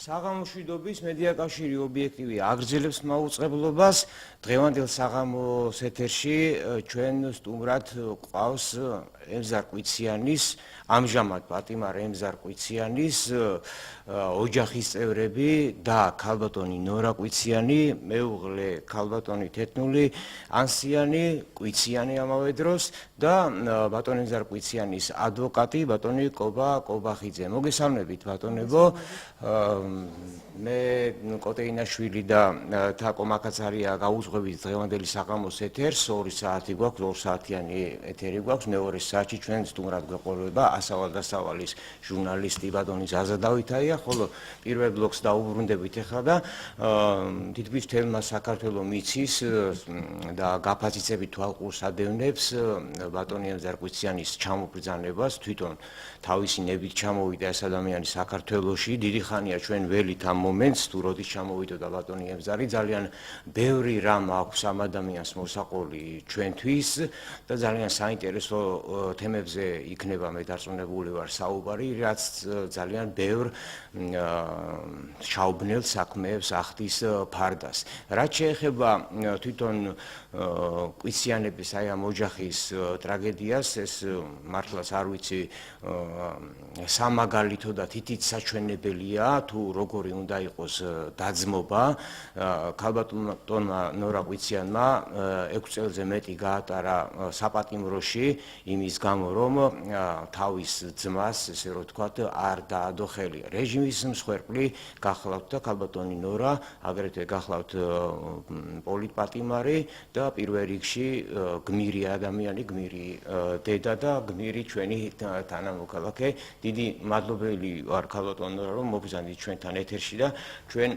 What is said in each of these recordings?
საღამოშვიდობის მედიაკავშირი ობიექტივი აგრძელებს მაუწყებლობას. დღევანდელ საღამოს ეთერში ჩვენ სტუმრად ყავს ემზარ კვიციანის, ამჟამად პატიმარ ემზარ კვიციანის ოჯახის წევრები და ქალბატონი ნორა კვიციანი, მეუღლე ქალბატონი თეთნული ანსიანი, კვიციანი ამავე დროს და ბატონ ემზარ კვიციანის ადვოკატი ბატონი კობა კობახიძე. მოგესალმებით ბატონებო. მე კოტეინაშვილი და თაკო მაკაცარია გაუძღვებით დღევანდელი საღამოს ეთერს. 2 საათი გვაქვს, 2 საათიანი ეთერი გვაქვს. მეორე საათში ჩვენ სტუმრად გვეყოლება ასავალ-დასავალის ჟურნალისტი ბატონი ზაზა დავითაია, ხოლო პირველ ბლოკს დაუბრუნდებით ახლა და თითქმის თელმა საქართველოს მიცის და გაფაციცებით თვალყურს ადევნებს ბატონი ემზარ კვიციანის ჩამობრძანებას. თვითონ თავისი ნებით ჩამოვიდა ეს ადამიანი საქართველოში. დიდი ხანია ჩვენ ველით ამ მომენტს, თუ როდის ჩამოვიდოდა ბატონი ემზარი, ძალიან ბევრი რამ აქვს ამ ადამიანს მოსაყოლი ჩვენთვის და ძალიან საინტერესო თემებზე იქნება მე დარწმუნებული ვარ საუბარი, რაც ძალიან ბევრ ჩაუბნელ საქმეებს ახდის ფარდას. რაც შეეხება თვითონ კვიციანების აი ამ ოჯახის ტრაგედიას, ეს მართლაც არ ვიცი სამაგალითო და თითით საჩვენებელია თუ როგორი უნდა იყოს დაძმობა. ქალბატონმა ნორა კვიციანმა 6 წელზე მეტი გაატარა საპატიმროში იმის გამო რომ თავის ძმას ესე რომ ვთქვათ არ დაადო ხელი. რეჟიმის მსხვერპლი გახლავთ და ქალბატონი ნორა აგრეთვე გახლავთ პოლიტპატიმარი და პირველ რიგში გმირი ადამიანი, გმირი დედა და გმირი ჩვენი თანამოქალაქე. დიდი მადლობელი ვარ ქალბატონ ნორა რომ მოგზავნით ჩვენთან ეთერში და ჩვენ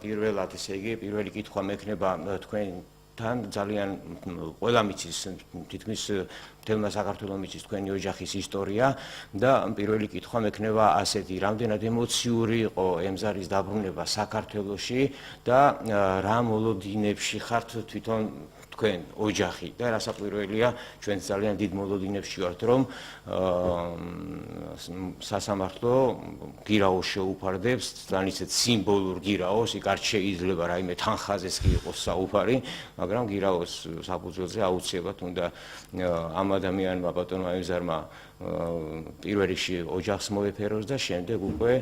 პირველად ესე იგი პირველი კითხვა მექნება თქვენთან ძალიან ყველა მიცის თითქმის მთელმა საქართველოს მიცის თქვენი ოჯახის ისტორია და პირველი კითხვა მექნება ასეთი რამდენად ემოციური იყო ემზარის დაბრუნება საქართველოში და რა მოლოდინებში ხართ თვითონ თქვენ ოჯახი და რასაკვირველია ჩვენ ძალიან დიდ მოლოდინებში ვართ რომ სასამართლო გირაოს შეუფარდებს ძალიან ისეთ სიმბოლურ გირაოს, იქ არ შეიძლება რაიმე თანხაზეც კი იყოს საუბარი, მაგრამ გირაოს საფუძველზე აუცილებლად უნდა ამ ადამიანმა ბატონმა ემზარმა პირველ რიგში ოჯახს მოეფეროს და შემდეგ უკვე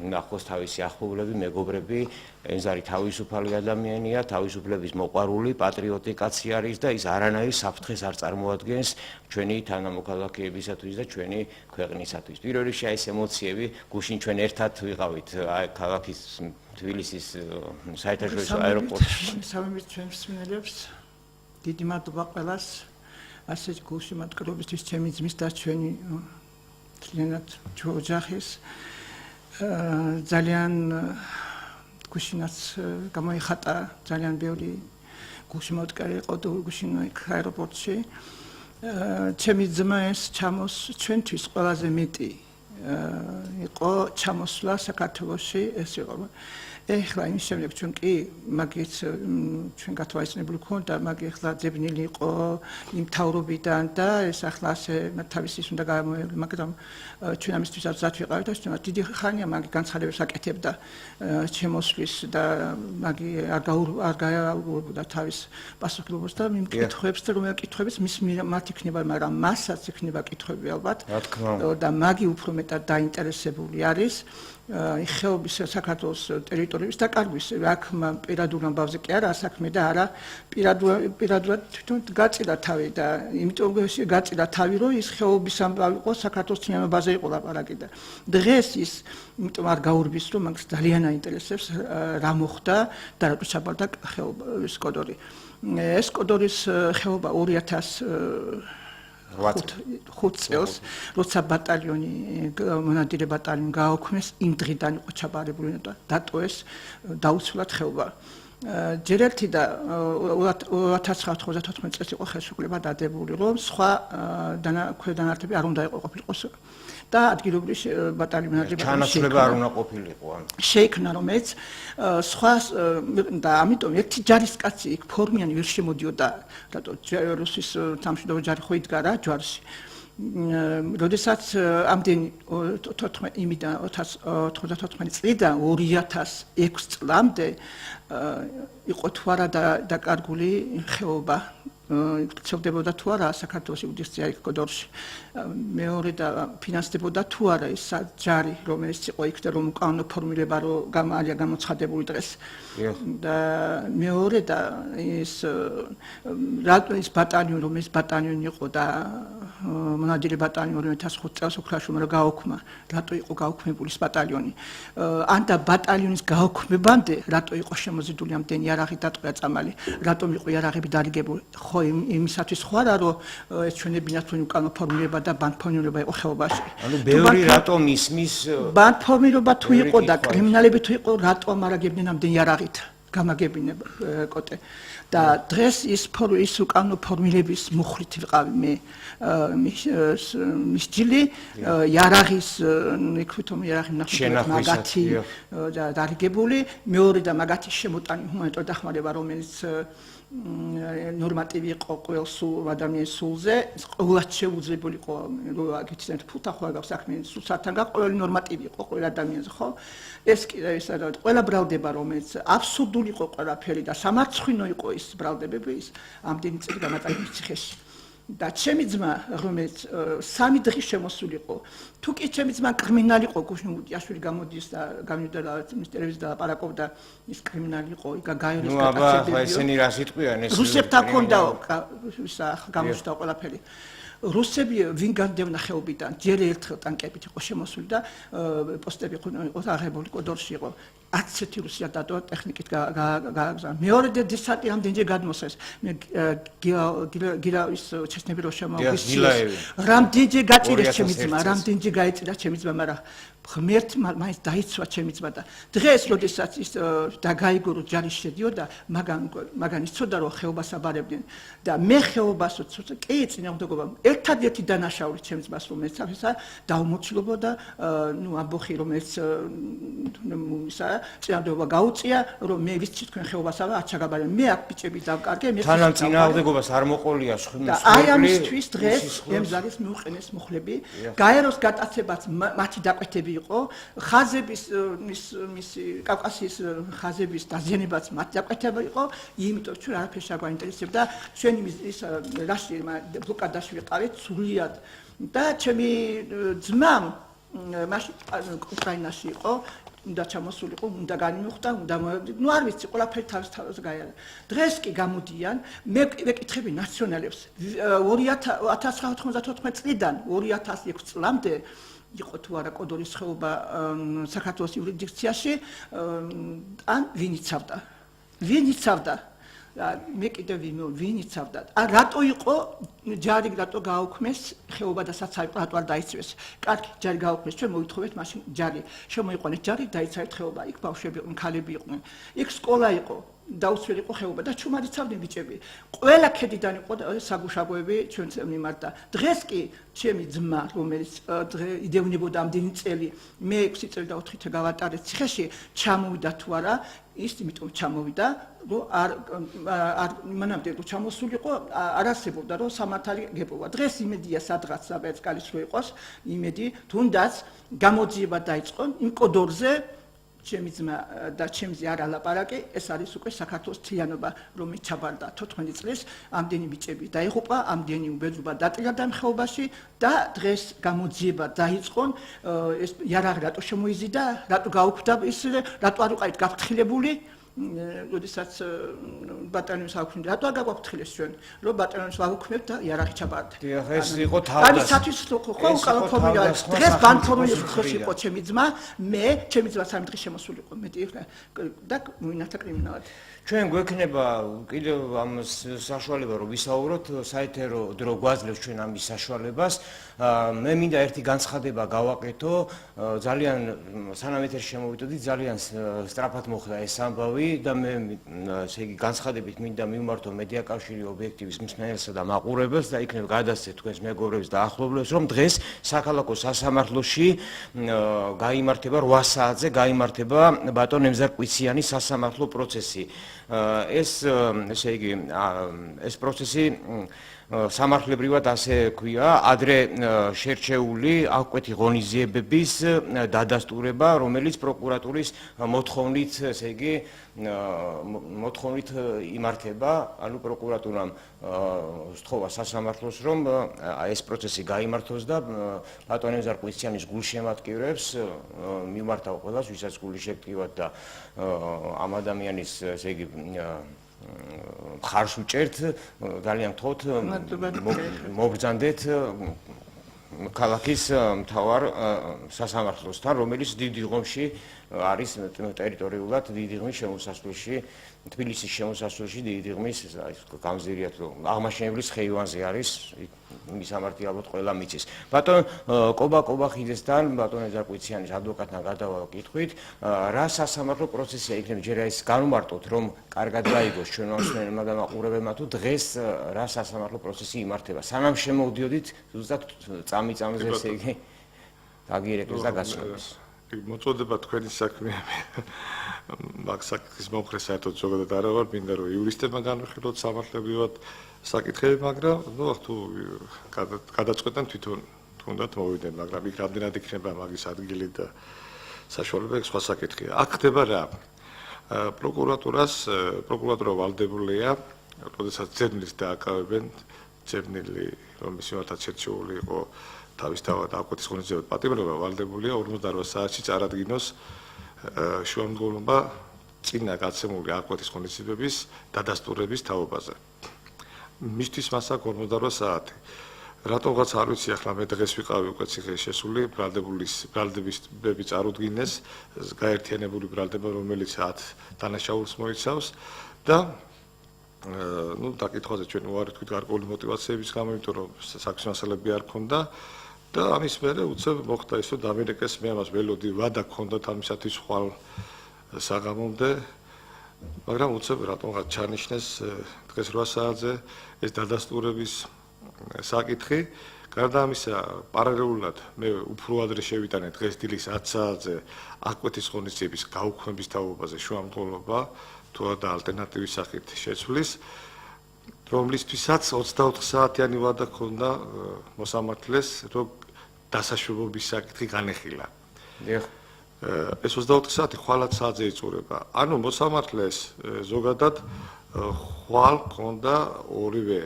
ნახოს თავისი ახლობლები, მეგობრები. ემზარი თავისუფალი ადამიანია, თავისუფლების მოყვარული, პატრიოტი კაცი არის და ის არანაირ საფრთხეს არ წარმოადგენს ჩვენი თანამოქალაქეებისათვის და ჩვენი ქვეყნისათვის. პირველ რიგში აი ეს ემოციები გუშინ ჩვენ ერთად ვიყავით ქალაქის თბილისის საერთაშორისო აეროპორტში. მოგესალმებით ჩვენ მსმენელებს. დიდი მადლობა ყველას. ასეთ გულშემატკივრობისთვის ჩემი ძმის და ჩვენი მთლიანად ოჯახის ძალიან გუშინაც გამოიხატა ძალიან ბევრი გულშემატკივარი იყო გუშინ აეროპორტში. ჩემი ძმა ეს ჩამოს ჩვენთვის ყველაზე მეტი იყო ჩამოსვლა საქართველოში ეს იყო. ეხლა იმის შემდეგ ჩვენ კი მაგით ჩვენ გათვალისწინებული ქონდა, მაგ ეხლა ძებნილი იყო იმ თავრობიდან და ეს ახლა ასე თავისის უნდა გამოევლო, მაგრამ ჩვენ ამისთვის არც ვიყავით და ჩვენ დიდი ხანია მაგი განცხადებებს აკეთებდა შემოსვლის და მაგი არ გააუგებდა თავის პასუხისმგებლობას და იმ კითხვებს და რომელ კითხვებს მის მათ იქნება, მაგრამ მასაც იქნება კითხვები ალბათ. და მაგი უფრო მეტად დაინტერესებული არის ხეობის საქართველოს ტერიტორიების დაკარგვის. აქ პირადულ ამბავზე კი არა საქმე და არა პირადულად თვითონ გაწილა თავი და იმიტომ გაწილა თავი რომ ის ხეობის ამბავი იყო საქართველოს თემაზე იყო ლაპარაკი და დღეს ის იმიტომ არ გაურბის რომ მაგას ძალიან აინტერესებს რა მოხდა და რატო ჩაბარდა ხეობის კოდორი. ეს კოდორის ხეობა 2005 წელს, როცა ბატალიონი მონადირე ბატალიონი გააოქმეს, იმ დღიდან იყო ჩაბარებული და დატოეს დაუცვლად ხეობა. ჯერ ერთი და 1994 წელს იყო ხელშეკრულება დადებული, რომ სხვა ქვედანართები არ უნდა ყოფილიყოს და ადგილობრივი ბატალიონი ჩანაცვლება არ უნდა ყოფილიყო. შეიქმნა რომ ეს სხვა და ამიტომ ერთი ჯარისკაცი იქ ფორმიანი ვერ შემოდიოდა, რატო რუსის სამშვიდობო ჯარი ხო იდგა რა ჯვარში. როდესაც ამდენი 2014 წლიდან 2006 წლამდე იყო თუ არა დაკარგული ხეობა იწევდებოდა თუ არა საქართველოს იუდისცია კოდორში მეორე და ფინანსდებოდა თუ არა ის ჯარი რომელიც იყო იქ და რომ უკანონო ფორმირება რომ გამარია გამოცხადებული დღეს და მეორე და ის რატო ის ბატალიონი რომელიც ბატალიონი იყო და მონადირე ბატალიონი 2005 წელს უკრაინაში რომ გააუქმა რატო იყო გაუქმებული ეს ბატალიონი ან და ბატალიონის გაუქმებამდე რატო იყო შემოზიდული ამდენი იარაღი დატყვია წამალი რატომ იყო იარაღები დარიგებული ხო იმისათვის ხო არა რომ ეჩვენებინათ რომ უკანონო ფორმირება და ბანკფორმირება იყო ხეობაში ანუ ბევრი რატომ ისმის ბანკფორმირება თუ იყო და კრიმინალები თუ იყო რატომ არაგებდნენ ამდენ იარაღით გამაგებინებ კოტე და დღეს ის უკანონო ფორმირების მუხლით ვიყავი მე მის ჯილი იარაღის იქვითომ იარაღი ნახეთ მაგათი დარიგებული მეორე და მაგათი შემოტანი ჰუმანიტარული დახმარება რომელიც ნორმატივი იყო ყოველ ადამიანის სულზე ყოველად შეუძლებელი იყო რომ აგიცნეთ ფუთა ხო აქვს საქმე სულსთან გაყოლი ნორმატივი იყო ყოველ ადამიანზე ხო ეს კიდე ის არა ყველა ბრალდება რომელიც აბსურდული იყო ყველაფერი და სამარცხვინო იყო ის ბრალდებები ის ამდენი წელი გამატარებული ციხეში და ჩემი ძმა რომელიც 3 დღის შემოსული იყო თუ კი ჩემი ძმა კრიმინალი იყო გუშინიაშვილი გამოდის და გამივიდა ტელევიზიაზე და ლაპარაკობდა ის კრიმინალი იყო იგა გაიოლის კაცები ნუ აბა ესენი რა სიტყვიან ეს რუსებთან ქონდა ისა გამოჩნდა ყველაფერი რუსები ვინ განდევნა ხეობიდან ჯერ ერთხელ ტანკებით იყო შემოსული და პოსტები იყო აღებული კოდორში იყო 10 რუსია დადო ტექნიკით გააგზავნა მეორე დესანტი ამდენჯერ გადმოსეს მე გილავის ჩესნები რო შემოვიდეს რამდენჯერ გაჭირეს ჩემი ძმა რამდენჯერ გაიწირა ჩემი ძმა მაგრამ ღმერთი მაინც დაიცვა ჩემი ძმა და დღეს როდესაც ის დაგაიგო რომ ჯარი შედიოდა მაგან იცოდა რომ ხეობას აბარებდნენ და მე ხეობას კი წინააღმდეგობა ერთადერთი დანაშაული ჩემს ძმას რომელიც ისა დაუმორჩილებოდა ნუ ამბოხი რომელიც ისა წინააღმდეგობა გაუწია რომ მე ვიცი თქვენ ხეობას არ ჩაგაბარებენ მე აქ ბიჭები დავკარგე მე თანამ წინააღმდეგობას არ მოყოლია და აი ამისთვის დღეს ემზარის მიუყენეს მუხლები გაეროს გატაცებაც მათი დაკვეთები იყო ხაზების მისი კავკასიის ხაზების დაზიანებაც მათ დაკვეთება იყო იმიტომ ჩვენ არაფერს არ გვაინტერესებდა ჩვენი ის რაში ბლოკადაში ვიყავით სულიად და ჩემი ძმა მაშინ უკრაინაში იყო უნდა ჩამოსულიყო უნდა განიმუხტა უნდა ნუ არ ვიცი ყველაფერი თავის გაიარა დღეს კი გამოდიან მე ვეკითხები ნაციონალებს 1994 წლიდან 2006 წლამდე იყო თუ არა კოდორის ხეობა საქართველოს იურისდიქციაში ან ვინ იცავდა მე კიდევ ვინ იცავდა რატო იყო ჯარი რატო გააუქმეს ხეობა და საცავი რატო არ დაიცვეს კარგი ჯარი გააუქმეს ჩვენ მოვითხოვეთ მაშინ ჯარი შემოიყვანეთ ჯარი დაიცავეთ ხეობა იქ ბავშვები იყვნენ ქალები იყვნენ იქ სკოლა იყო დაუცველი იყო ხეობა და ჩუმად იცავდნენ ბიჭები ყველა ქედიდან იყო საგუშაგოები ჩვენს მიმართ და დღეს კი ჩემი ძმა რომელიც იდევნებოდა ამდენი წელი მე 6 წელი და 4 თვე გავატარეთ ციხეში ჩამოვიდა თუ არა ის იმიტომ ჩამოვიდა რომ არ მანამდე რომ ჩამოსულიყო არ არსებობდა რომ სამართალი გეპოვა დღეს იმედია სადღაც საბეჭკალის რო იყოს იმედი თუნდაც გამოძიება დაიწყო იმ კოდორზე ჩემი ძმა და ჩემზე არ ალაპარაკე ეს არის უკვე საქართველოს თლიანობა რომელიც ჩაბარდა 14 წლის ამდენი ბიჭები დაიღუპა ამდენი უბედურება დატირდა ხეობაში და დღეს გამოძიება დაიწყონ ეს იარაღი რატო შემოიზიდა რატო გაუქმდა ის რატო არ უყავით გაფრთხილებული როდესაც ბატალიონს აქვთ რატო არ გაგვაფრთხილეს ჩვენ რომ ბატალიონს ვაუქმებთ და იარაღი ჩაბარდა დიახ ეს იყო თავდასხმა განისათვის ხო უკანონო დღეს ბანკფორმირების ხელში იყო ჩემი ძმა მე ჩემი ძმა 3 დღის შემოსული იყო მეტი და მოინახა კრიმინალად ჩვენ გვექნება კიდევ ამ საშუალება რომ ვისაუბროთ საერთო დრო გვაძლევს ჩვენ ამის საშუალებას მე მინდა ერთი განცხადება გავაკეთო ძალიან სანამ ეთერში შემოვიდოდი ძალიან სწრაფად მოხდა ეს ამბავი და მე ესე იგი განცხადებით მინდა მივმართო მედიაკავშირი ობიექტივის მსმენელსა და მაყურებელს და იქნებ გადასცეთ თქვენს მეგობრებს და ახლობლებს რომ დღეს საქალაქო სასამართლოში გაიმართება 8 საათზე გაიმართება ბატონ ემზარ კვიციანის სასამართლო პროცესი ეს ესე იგი ეს პროცესი სამართლებრივად ასე ქვია, ადრე შერჩეული აღკვეთი ღონისძიებების დადასტურება, რომელიც პროკურატურის მოთხოვნით, ესე იგი, მოთხოვნით იმართება, ანუ პროკურატურამ სთხოვა სასამართლოს, რომ ეს პროცესი გაიმართოს და ბატონ ემზარ კვიციანის გულშემატკივრებს მიმართავ ყველას, ვისაც გული შეკრიბათ და ამ ადამიანის, ესე იგი, მხარს უჭერთ, ძალიან გთხოვთ, მობრძანდეთ ქალაქის მთავარ სასამართლოსთან, რომელიც დიდ ღომში არის ტერიტორიულად დიდი ღმის შემოსასვლელში, თბილისის შემოსასვლელში დიდი ღმის გამზირიათ, რომ აღმაშენებლის ხეივანზე არის, იმის ამართი ალბათ ყველა მიცის. ბატონ კობახიძესთან, ბატონ ემზარ კვიციანის ადვოკატთან გადავაკითხვით, რა სასამართლო პროცესია იქნება, ჯერ ის განვმარტოთ, რომ კარგად გაიგოს ჩვენმა მსმენელმა და მაყურებელმა, თუ დღეს რა სასამართლო პროცესი იმართება. სანამ შემოვდიოდით ზუსტად წამიწამზე, ესე იგი, დაგიერეკლეს და გაცნობას. მოწოდება თქვენი საქმე მაგ საკითხის მომხრე საერთოდ ზოგადად არა ვარ, მინდა რომ იურისტებმა განვიხილოთ სამართლებრივად საკითხები, მაგრამ ნუ თუ გადაწყვეტენ თვითონ თუნდაც მოვიდნენ, მაგრამ იქ რამდენად იქნება მაგის ადგილი და საშუალება იქ სხვა საკითხია. აქ ხდება რა? პროკურატურა ვალდებულია, როდესაც ძებნილს დააკავებენ, ძებნილი რომ მის მიმართაც შერჩეული იყო თავის თავად აღკვეთის ღონისძიებად პატიმრობა, ვალდებულია 48 საათში წარადგინოს შუამდგომლობა წინა გაცემული აღკვეთის ღონისძიებების დადასტურების თაობაზე. მისთვის მას აქვს 48 საათი. რატომღაც არ ვიცი, ახლა მე დღეს ვიყავი უკვე ციხეში შესული, ბრალდებები წარუდგინეს, გაერთიანებული ბრალდება, რომელიც 10 დანაშაულს მოიცავს და ნუ დაკითხვაზე ჩვენ უარი თქვით გარკვეული მოტივაციების გამო, იმიტომ რომ საქმის მასალები არ ქონდა და ამის მერე უცებ მოხდა ის, რომ დამირეკეს მე ამას ველოდი, ვადა ქონდათ ამისათვის ხვალ საღამომდე, მაგრამ უცებ რატომღაც ჩანიშნეს დღეს 8 საათზე ეს დადასტურების საკითხი. გარდა ამისა, პარალელურად მე უფრო ადრე შევიტანე დღეს დილის 10 საათზე აღკვეთის ღონისძიების გაუქმების თაობაზე შუამდგომლობა, თუ არა ალტერნატივის სახით შეცვლის, რომლისთვისაც 24 საათიანი ვადა ქონდა მოსამართლეს, რომ დასაშვებობის საკითხი განეხილა. ეს 24 საათი ხვალად საათზე იწურება. ანუ მოსამართლეს ზოგადად ხვალ ქონდა ორივე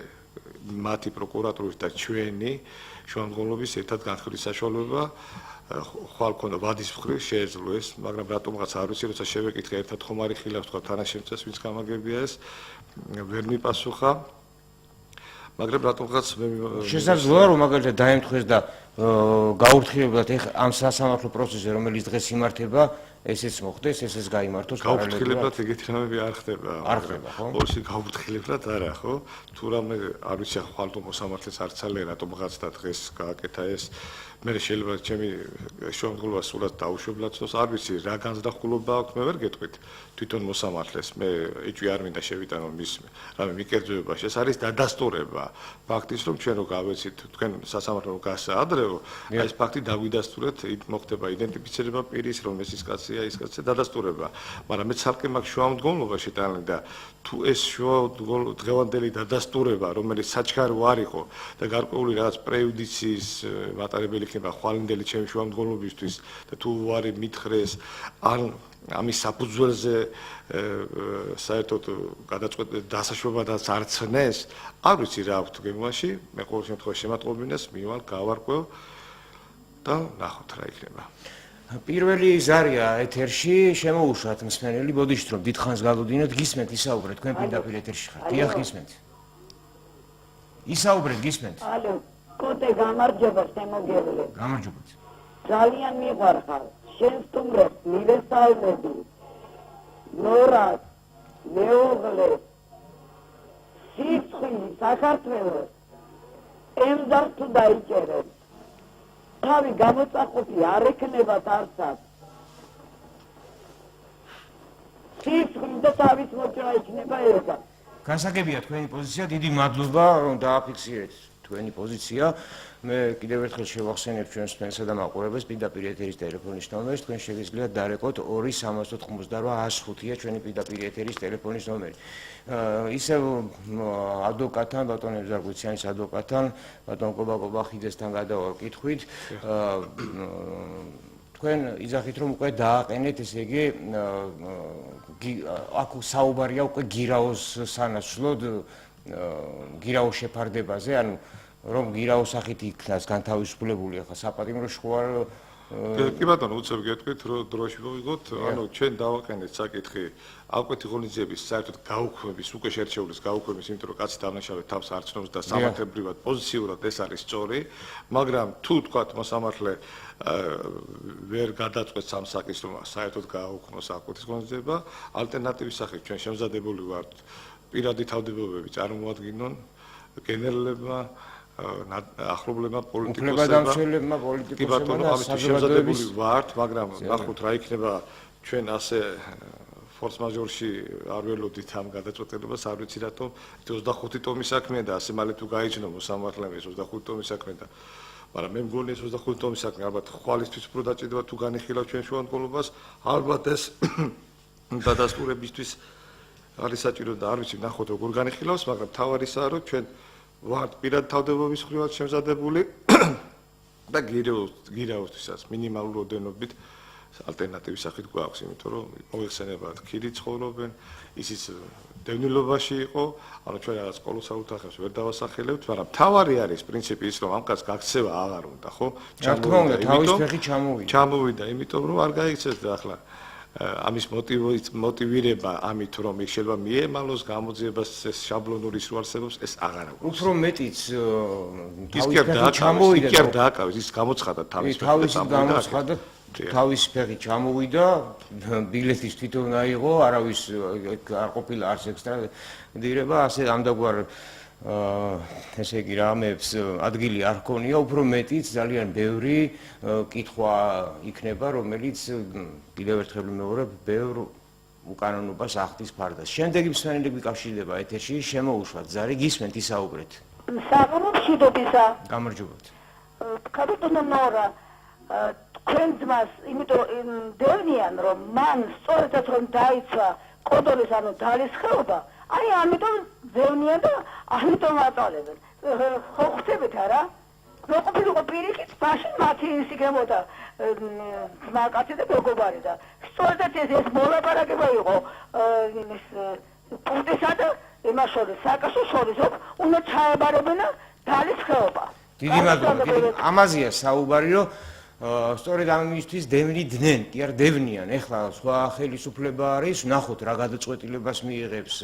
მათი პროკურატურის და ჩვენი შუამდგომლობის ერთად განხილვის საშუალება, ხვალ ქონდა ვადის მხრივ შეეძლო ეს, მაგრამ რატომღაც არ ვიცი, როცა შევეკითხე ერთად ხომ არ იხილავს თქვა თანაშემწეს, ვინც გამაგებია ეს, ვერ მიპასუხა. მაგრამ რატომღაც მე შესაძლოა რომ მაგალითად დაემთხეს და გაურთხილებულად ამ სასამართლო პროცესზე, რომელიც დღეს იმართება, ესეც მოხდეს, ესეც გაიმართოს გაურთხილებულად ეგეთი რამები არ ხდება. არ ხდება, ხო? ორსი გაურთხილებულად არა, ხო? თუ რამე არ ვიცი, ხვალ მოსამართლეს არ ცალე რატომღაც და დღეს გააკეთა ეს მე შეიძლება ჩემი შუამდგომლობა სულად დაუშვებლად არ ვიცი რა განზრახულობა აქვს, მე ვერ გეტყვით თვითონ მოსამართლეს, მე ეჭვი არ მინდა შევიტანო მის რამე მიკერძოებაში, ეს არის დადასტურება ფაქტის, რომ ჩვენ რო გავეცით თქვენ სასამართლო გასაადრევო, აი ეს ფაქტი დაგვიდასტურეთ, მოხდება იდენტიფიცირება პირის, რომ ეს ის კაცია, ის კაცია, დადასტურება, მაგრამ მე ცალკე მაგ შუამდგომლობა შეტანილი და თუ ეს დღევანდელი დადასტურება, რომელიც საჩქარი არ იყო და გარკვეული რაღაც პრეიუდიციის მატარებელი იქნება ხვალინდელი ჩემი შუამდგომლობისთვის და თუ უარი მითხრეს ან ამის საფუძველზე საერთოდ გადაწყვეტილება დასაშვებადაც არ ცნეს, არ ვიცი რა აქვს გემოში, მე ყოველ შემთხვევაში შემატყობინეს, მივალ, გავარკვევ და ნახოთ რა იქნება. პირველი ზარია ეთერში, შემოუშვათ მსმენელი, ბოდიშთ რომ დიდხანს გალოდინოთ, გისმენთ ისაუბრეთ, თქვენ პირდაპირ ეთერში ხართ. დიახ, გისმენთ. ისაუბრეთ, გისმენთ. ალო, კოტე გამარჯობა, შემოგევლე. გამარჯობა. ძალიან მიყვარხარ. შენ სტუმრებს მივესალმები. ნორას, მეუღლეს, სიცხი, საქართველოს. ემზარ თუ დაიჭერეთ. თავი გამოწაყოფი არ ექნებათ არსად. სიცხი და თავის მოჭრა იქნება ერთად. გასაგებია თქვენი პოზიცია, დიდი მადლობა რომ დააფიქსირეთ თქვენი პოზიცია. მე კიდევ ერთხელ შევახსენებ ჩვენს მსმენელსა და მაყურებელს პირდაპირ ეთერის ტელეფონის ნომერს, თქვენ შეგიძლიათ დარეკოთ 2-398-105-ია ჩვენი პირდაპირ ეთერის ტელეფონის ნომერი. ისევ ადვოკატთან, ბატონ ებზარგვიციანის ადვოკატთან, ბატონ კობაკობახიძესთან გადავალ კითხვით. თქვენ იძახით რომ უკვე დააყენეთ, ესე იგი აქ საუბარია უკვე გირაოს სანაცვლოდ გირაოს შეფარდებაზე, ანუ რომ გირაოს სახით იქნას განთავისუფლებული ახლა საპატიმრო შუა კი ბატონო, უცებ გეტყვით, რომ დროში მოვიგოთ, ანუ ჩვენ დავაყენეთ საკითხი ალკვეთი ღონისძიების საერთოდ გაუქმების, უკვე შერჩეულის გაუქმების, იმიტომ რომ კაცი დამნაშავედ თავს არ ცნობს და სამართლებრივად პოზიციურად ეს არის სწორი, მაგრამ თუ თქვათ მოსამართლე ვერ გადაწყვეტს ამ საკითხს, რომ საერთოდ გააუქმოს ალკვეთის ღონისძიება, ალტერნატივის სახით ჩვენ შემზადებული ვართ პირადი თავდებობები წარმოადგინონ გენერლებმა ახლობლებმა პოლიტიკოსებმა პოლიტიკოსებმა და საზოგადოების ვართ, მაგრამ ნახოთ რა იქნება ჩვენ ასე ფორს მაჟორში არ ველოდით ამ გადაწყვეტილებას, არ ვიცი რატომ 25 ტომის საქმეა და ასე მალე თუ გაიჩნო მოსამართლემ ეს 25 ტომის საქმე და მაგრამ მე მგონი ეს 25 ტომის საქმე ალბათ ხვალისთვის უფრო დაჭირდება თუ განიხილავ ჩვენ შუამდგომლობას, ალბათ ეს დადასტურებისთვის არის საჭირო და არ ვიცი ნახოთ როგორ განიხილავს, მაგრამ თავარისაა რომ ჩვენ ვართ პირად თავდებობის მხრივად შემზადებული და გირაოსთვისაც მინიმალურ ოდენობით ალტერნატივის სახით გვაქვს, იმიტომ რომ მოიხსენებათ ქიდი ცხოვრობენ, ისიც დევნილობაში იყო, ანუ ჩვენ რაღაც სკოლას აუთახებს ვერ დავასახელებთ, მაგრამ თავარი არის პრინციპი ის, რომ ამ კაცს გაქცევა აღარ უნდა, ხო? ჩამოვიდა, იმიტომ რომ არ გაიქცეს და ახლა ამის მოტივირება ამით რომ იქ შეიძლება მიემალოს გამოძიებას ეს შაბლონური სულ არსებობს ეს აღარ აქვს. უფრო მეტიც ის გამოცხადა თავის ფეხი ჩამოვიდა, ბილეთის თვითონ აიღო, არავის არ ყოფილა არც ექსტრადირება, ასე ამდაგვარ ესე იგი რამებს ადგილი არ ჰქონია, უფრო მეტიც ძალიან ბევრი კითხვა იქნება, რომელიც კიდევ ერთხელ ვიმეორებ, ბევრ უკანონობას ახდის ფარდას. შემდეგი მსმენელები გიკავშირდება ეთერში, შემოუშვათ ზარი, გისმენთ ისაუბრეთ. საღამო მშვიდობისა. გამარჯობათ. ქაბატონო ნორა, თქვენ ძმას, იმიტომ დევნიან რომ მან სწორედაც რომ დაიცვა კოდორის ანუ დალის ხეობა, აი ამიტომ დევნიან და ამიტომ აწოლებენ. ხო ხვდებით არა? რო ყოფილიყო პირიქით, მაშინ მათი ისი გემოდა ძმაკაცი და მეგობარი და სწორედაც ეს მოლაპარაკება იყო ის პუნქტისა და იმას შორის, საკასოს შორის, უნდა ჩაებარებინა დალის ხეობა. დიდი მადლობა. ამაზეა საუბარი, რომ სწორედ ამისთვის დევნიდნენ, კი არ დევნიან. ეხლა სხვა ხელისუფლება არის, ნახოთ რა გადაწყვეტილებას მიიღებს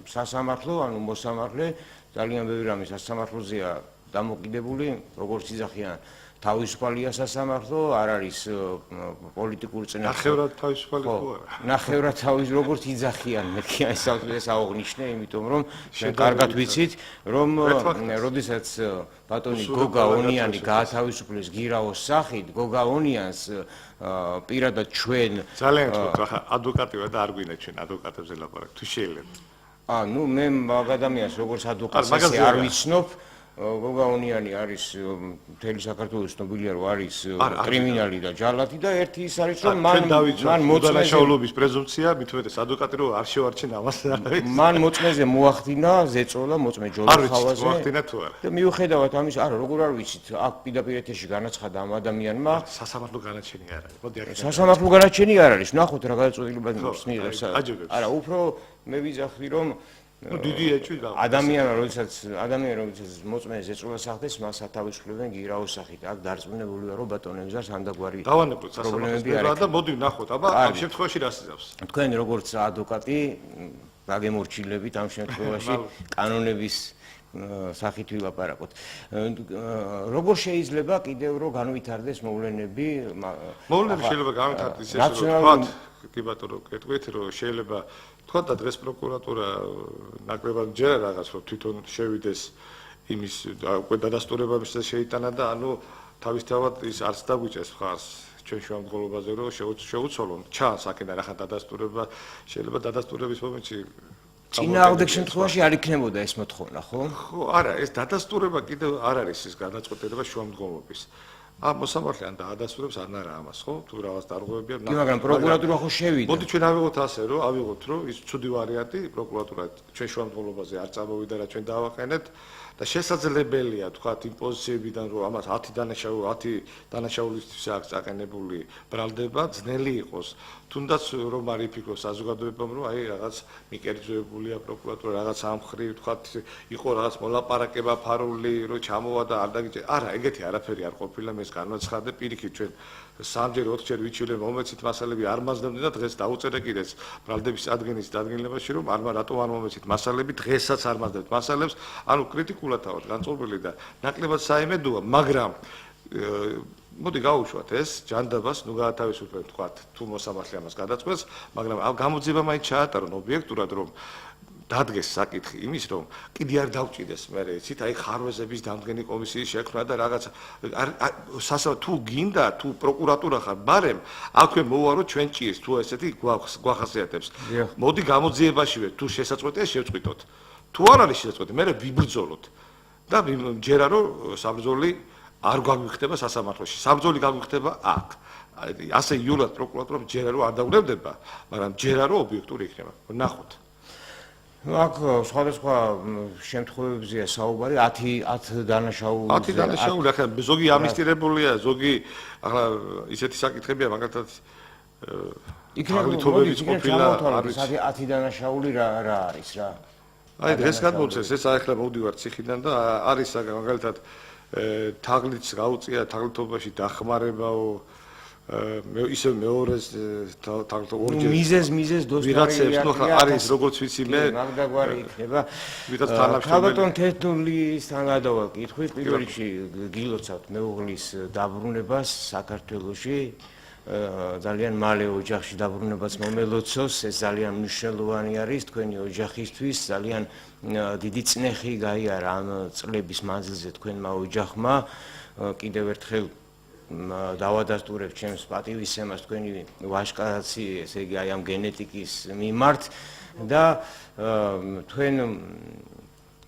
სასამართლო, ანუ მოსამართლე, ძალიან ბევრი რამე სასამართლოზეა დამოკიდებული, როგორც იძახიან, თავისუფალია სასამართლო, არ არის პოლიტიკური წინააღმდეგობა. ნახევრად თავისუფალი ხო არა? ნახევრად როგორც იძახიან, მე კი ეს აღვნიშნე, იმიტომ რომ კარგად ვიცით, რომ როდესაც ბატონი გოგა ონიანი გაათავისუფლეს გირაოს სახით, გოგა ონიანს პირადად ჩვენ ძალიან თქო, ახლა ადვოკატი ვარ და არ გვინდა ჩვენ ადვოკატებზე ლაპარაკი, თუ შეიძლება. ნუ მე მაგ ადამიანს როგორც ადვოკატს არ ვიცნობ, გოგა ონიანი არის მთელი საქართველოს ცნობილია, რომ არის კრიმინალი და ჯალათი და ერთი ის არის, რომ მან მოდანაშაულობის პრეზუმპცია, მით უმეტეს ადვოკატი რომ არ შევარჩინა ამას არის. მან მოწმეზე მოახდინა ზეწოლა, მოწმე ჯოლოხავაზე. მოახდინა თუ არა? და მიუხედავად ამის, არა, როგორ არ ვიცით, აქ პირდაპირ ეთერში განაცხადა ამ ადამიანმა, სასამართლო განაჩენი არ არის. მოდი აქ. სასამართლო განაჩენი არ არის. ნახოთ რა გადაწყვეტილებას მიიღებს. არა, უფრო მე ვიძახდი, რომ დიდი ეჭვი ადამიანმა როდესაც მოწმეზე ზეწოლას ახდეს, მას ათავისუფლებენ გირაოს სახით. აქ დარწმუნებული ვარ, რომ ბატონ ემზარს ამდაგვარი პრობლემები არის და მოდი ვნახოთ, აბა ამ შემთხვევაში რა სიზავს? თქვენ როგორც ადვოკატი გაგემორჩილებით ამ შემთხვევაში კანონების სახით ვილაპარაკოთ. როგორ შეიძლება კიდევ რომ განვითარდეს მოვლენები? მოვლენები შეიძლება განვითარდეს ესე რომ კი ბატონო, გეტყვით რომ შეიძლება თქვა და დღეს პროკურატურა ნაკლებად ჯერა რაღაც რომ თვითონ შევიდეს იმის უკვე დადასტურებების შეიტანა და ანუ თავისთავად ის არც დაგვიჭეს ხარს ჩვენ შუამდგომლობაზე რომ შეუცვალონ ჩანს აქედან ახლა დადასტურება შეიძლება დადასტურების მომენტში წინააღმდეგ შემთხვევაში არ იქნებოდა ეს მოთხოვნა, ხო? ხო, არა, ეს დადასტურება კიდევ არ არის ეს გადაწყვეტილება შუამდგომობის. მოსამართლე ან დაადასტურებს ან არა ამას, ხო? თუ რაღაც დარღვევებია. კი, მაგრამ პროკურატურა ხო შევიდა. მოდი ჩვენ ავიღოთ ასე, რომ ავიღოთ, რომ ის ცუდი ვარიანტი პროკურატურა ჩვენ შუამდგომობაზე არ წამოვიდა რა ჩვენ დავაყენეთ და შესაძლებელია თქვათ იმ პოზიციებიდან რომ ამას 10 დანაშაულისთვის აქვს წაყენებული ბრალდება, ძნელი იყოს. თუნდაც რომ არ იფიქროს საზოგადოებამ რომ აი რაღაც მიკერძოებულია პროკურატურა რაღაც ამხრივ თქვათ იყო რაღაც მოლაპარაკება ფარული რომ ჩამოვა და არ დაგიჭირა. არა, ეგეთი არაფერი არ ყოფილა, მე ეს განვაცხადე პირიქით ჩვენ სამჯერ 4ჯერ ვიჩვენე მომეცით მასალები არ მაძნებდნენ და დღეს დაუწერე კიდეც ბრალდების წარდგენის დადგენილებაში რომ რატომ არ მომეცით მასალები დღესაც არ მაძნებთ მასალებს, ანუ კრიტიკულად ავარ განწყობილი და ნაკლებად საიმედოა, მაგრამ მოდი გავუშვათ ეს ჯანდაბას ნუ გაათავისუფლოთ თქვათ თუ მოსამართლე ამას გადაწყვეტს, მაგრამ ამ გამოძიება მაინც ჩაატარონ ობიექტურად რომ დადგეს საკითხი იმის რომ კიდე არ დავჭიდეს მე იცით აი ხარვეზების დამდგენი კომისიის შექმნა და რაღაც თუ გინდა თუ პროკურატურა ხარ ბარემ აქვე მოვარო ჩვენ ჭირს თუ ესეთი გვახასიათებს მოდი გამოძიებაშივე თუ შესაწყვეტია შევწყვიტოთ თუ არ არის შესაწყვეტი მე ვიბრძოლოთ და ჯერა რომ საბრძოლი არ გაგვიხდება სასამართლოში საბრძოლი გაგვიხდება აქ ასე იულად პროკურატურამ ჯერა რომ არ დაუნებდება მაგრამ ჯერა რომ ობიექტური იქნება ნახოთ აქ სხვადასხვა შემთხვევებზეა საუბარი 10 დანაშაული 10 დანაშაული ახლა ზოგი ამნისტირებულია ზოგი ახლა ისეთი საკითხებია მაგალითად იქნებოდის ყოფილა არის 10 დანაშაული რა არის რა აი დღეს გადმოცეს ეს ახლა მოვდივარ ციხიდან და არის მაგალითად თაღლიც გაუწია თაღლითობაში დახმარებაო მე ისე მეორეს თაღლითო ორჯერ მიზეზ დოსტარი ვიღაცებს ნუ არის როგორც ვიცი მე მაგდაგვარი იქნება ვიღაც თანამშრომელი ქალბატონ თეთრულისთან გადავაკითხოთ პირველ რიგში გილოცავთ მეუღლის დაბრუნებას საქართველოში ძალიან მალე ოჯახში დაბრუნებაც მომელოცოს ეს ძალიან მნიშვნელოვანი არის თქვენი ოჯახისთვის ძალიან დიდი წნეხი გაიარა ამ წლების მანძილზე თქვენმა ოჯახმა კიდევ ერთხელ დავადასტურებ ჩემს პატივისცემას თქვენი ვაჟკაცი ესე იგი აი ამ გენეტიკის მიმართ და თქვენ